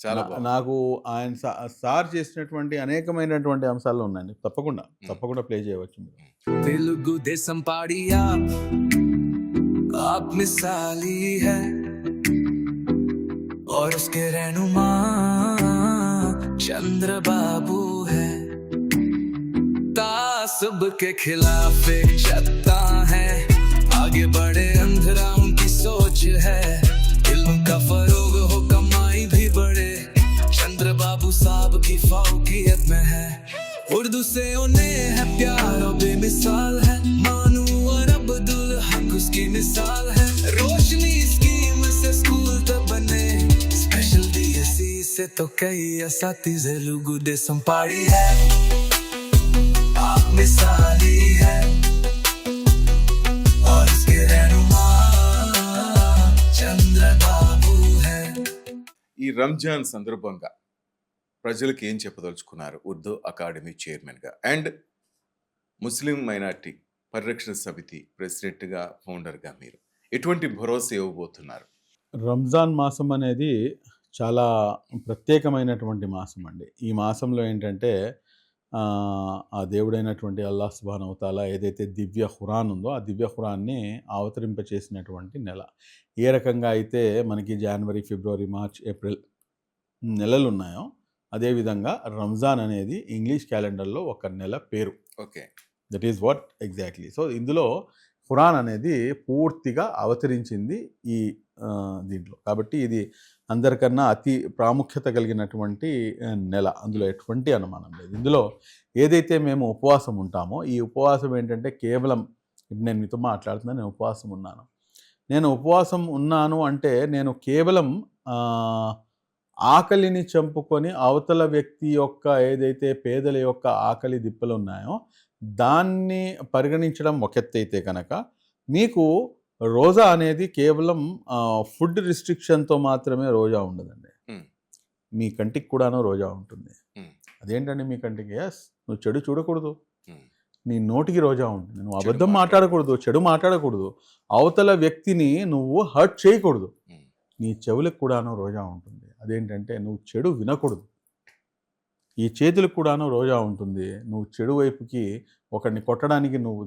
చాలా బాగుంది. నాకు ఆయన సార్ చేసినటువంటి అనేకమైనటువంటి అంశాలు ఉన్నాయండి, తప్పకుండా ప్లే చేయవచ్చు మీరు. తెలుగుదేశం పాడియా आप मिसाली है और उसके रहनुमा चंद्र बाबू है। तासुब के खिलाफ एक सत्ता है, आगे बढ़े अंधेरा उनकी सोच है। इल्म का फरोग हो, कमाई भी बढ़े, चंद्र बाबू साहब की फौकियत में है। उर्दू से उन्हें है प्यार और बेमिसाल है, मानू और अब्दुल हक उसकी मिसाल है। रोशनी स्कीम से स्कूल तक बने, स्पेशल डीएससी से तो कई असातिज़े తెలుగుదేశం पाड़ी है, आप मिसाली है और उसके रहनुमा चंद्र बाबू है। ఈ రంజాన్ సందర్భంగా ప్రజలకు ఏం చెప్పదలుచుకున్నారు ఉర్దూ అకాడమీ చైర్మన్గా అండ్ ముస్లిం మైనార్టీ పరిరక్షణ సమితి ప్రెసిడెంట్గా, ఫౌండర్గా మీరు ఎటువంటి భరోసా ఇవ్వబోతున్నారు? రంజాన్ మాసం అనేది చాలా ప్రత్యేకమైనటువంటి మాసం అండి. ఈ మాసంలో ఏంటంటే ఆ దేవుడైనటువంటి అల్లాహ్ సుబ్హానహు తఆలా ఏదైతే దివ్య ఖురాన్ ఉందో, ఆ దివ్య ఖురాన్ని అవతరింపచేసినటువంటి నెల. ఏ రకంగా అయితే మనకి జనవరి, ఫిబ్రవరి, మార్చ్, ఏప్రిల్ నెలలు ఉన్నాయో, అదేవిధంగా రంజాన్ అనేది ఇంగ్లీష్ క్యాలెండర్లో ఒక నెల పేరు. Okay, that is what exactly. So ఇందులో ఖురాన్ అనేది పూర్తిగా అవతరించింది ఈ దీంట్లో. కాబట్టి ఇది అందరికన్నా అతి ప్రాముఖ్యత కలిగినటువంటి నెల, అందులో ఎటువంటి అనుమానం లేదు. ఇందులో ఏదైతే మేము ఉపవాసం ఉంటామో, ఈ ఉపవాసం ఏంటంటే కేవలం, ఇప్పుడు నేను మీతో మాట్లాడుతున్నా, నేను ఉపవాసం ఉన్నాను. నేను ఉపవాసం ఉన్నాను అంటే నేను కేవలం ఆకలిని చంపుకొని అవతల వ్యక్తి యొక్క ఏదైతే పేదల యొక్క ఆకలి దిప్పలు ఉన్నాయో దాన్ని పరిగణించడం ఒక ఎత్తు అయితే కనుక, మీకు రోజా అనేది కేవలం ఫుడ్ రిస్ట్రిక్షన్తో మాత్రమే రోజా ఉండదండి. మీ కంటికి కూడాను రోజా ఉంటుంది. అదేంటండి మీ కంటికి? ఎస్, నువ్వు చెడు చూడకూడదు, నీ నోటికి రోజా ఉంటుంది, నువ్వు అబద్ధం మాట్లాడకూడదు, చెడు మాట్లాడకూడదు, అవతల వ్యక్తిని నువ్వు హర్ట్ చేయకూడదు, నీ చెవులకు కూడాను రోజా ఉంటుంది. అదేంటంటే నువ్వు చెడు వినకూడదు. ఈ చేతులకు కూడాను రోజా ఉంటుంది, నువ్వు చెడు వైపుకి ఒకరిని కొట్టడానికి, నువ్వు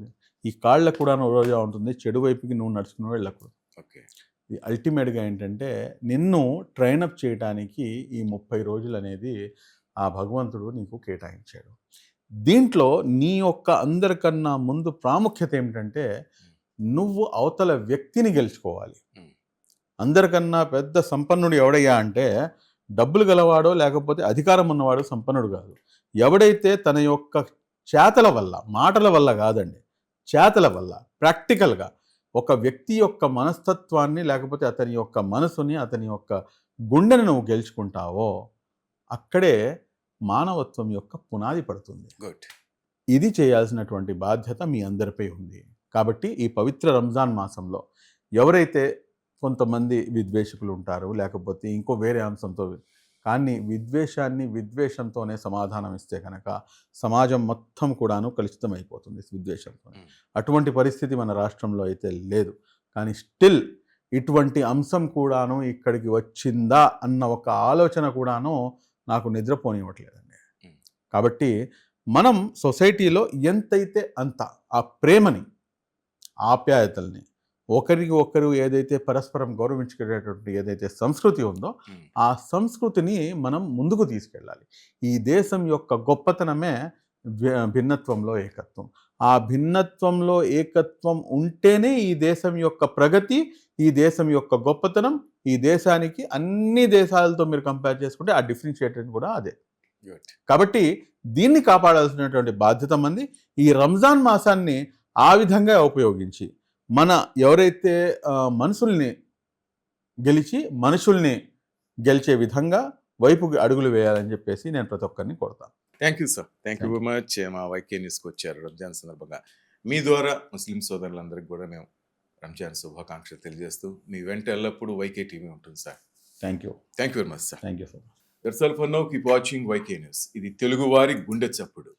ఈ కాళ్ళకు కూడాను రోజా ఉంటుంది, చెడు వైపుకి నువ్వు నడుచుకుని వెళ్ళకూడదు. ఓకే, ఇది అల్టిమేట్గా ఏంటంటే నిన్ను ట్రైనప్ చేయడానికి ఈ 30 రోజులు అనేది ఆ భగవంతుడు నీకు కేటాయించాడు. దీంట్లో నీ యొక్క అందరికన్నా ముందు ప్రాముఖ్యత ఏమిటంటే నువ్వు అవతల వ్యక్తిని గెలుచుకోవాలి. అందరికన్నా పెద్ద సంపన్నుడు ఎవడయ్యా అంటే డబ్బులు గలవాడో లేకపోతే అధికారం ఉన్నవాడు సంపన్నుడు కాదు. ఎవడైతే తన యొక్క చేతల వల్ల, మాటల వల్ల కాదండి, చేతల వల్ల ప్రాక్టికల్గా ఒక వ్యక్తి యొక్క మనస్తత్వాన్ని లేకపోతే అతని యొక్క మనసుని, అతని యొక్క గుండెను నువ్వు గెలుచుకుంటావో అక్కడే మానవత్వం యొక్క పునాది పడుతుంది. గుడ్. ఇది చేయాల్సినటువంటి బాధ్యత మీ అందరిపై ఉంది. కాబట్టి ఈ పవిత్ర రంజాన్ మాసంలో ఎవరైతే కొంతమంది విద్వేషకులు ఉంటారు, లేకపోతే ఇంకో వేరే అంశంతో, కానీ విద్వేషంతోనే సమాధానం ఇస్తే కనుక సమాజం మొత్తం కూడాను కలుషితమైపోతుంది విద్వేషంతో. అటువంటి పరిస్థితి మన రాష్ట్రంలో అయితే లేదు. కానీ స్టిల్ ఇటువంటి అంశం కూడాను ఇక్కడికి వచ్చిందా అన్న ఒక ఆలోచన కూడాను నాకు నిద్రపోనివ్వట్లేదండి. కాబట్టి మనం సొసైటీలో ఎంతైతే అంత ఆ ప్రేమని, ఆప్యాయతల్ని, ఒకరికి ఒకరు ఏదైతే పరస్పరం గౌరవించుకునేటువంటి ఏదైతే సంస్కృతి ఉందో ఆ సంస్కృతిని మనం ముందుకు తీసుకెళ్ళాలి. ఈ దేశం యొక్క గొప్పతనమే భిన్నత్వంలో ఏకత్వం. ఆ భిన్నత్వంలో ఏకత్వం ఉంటేనే ఈ దేశం యొక్క ప్రగతి, ఈ దేశం యొక్క గొప్పతనం, ఈ దేశానికి అన్ని దేశాలతో మీరు కంపేర్ చేసుకుంటే ఆ డిఫరెన్షియేటర్ కూడా అదే. కాబట్టి దీన్ని కాపాడాల్సినటువంటి బాధ్యత మంది. ఈ రంజాన్ మాసాన్ని ఆ విధంగా ఉపయోగించి మన ఎవరైతే మనుషుల్ని గెలిచి మనుషుల్ని గెలిచే విధంగా వైపుకి అడుగులు వేయాలని చెప్పేసి నేను ప్రతి ఒక్కరిని కోరుతాను. Thank you sir. Thank you very much. మా వైకే న్యూస్కి వచ్చారు రంజాన్ సందర్భంగా. మీ ద్వారా ముస్లిం సోదరులందరికీ కూడా మేము రంజాన్ శుభాకాంక్షలు తెలియజేస్తూ మీ వెంట ఎల్లప్పుడూ వైకే టీవీ ఉంటుంది sir. Thank you very much sir. Thank you sir. That's all for now. Keep watching YK news. ఇది తెలుగువారి గుండె చప్పుడు.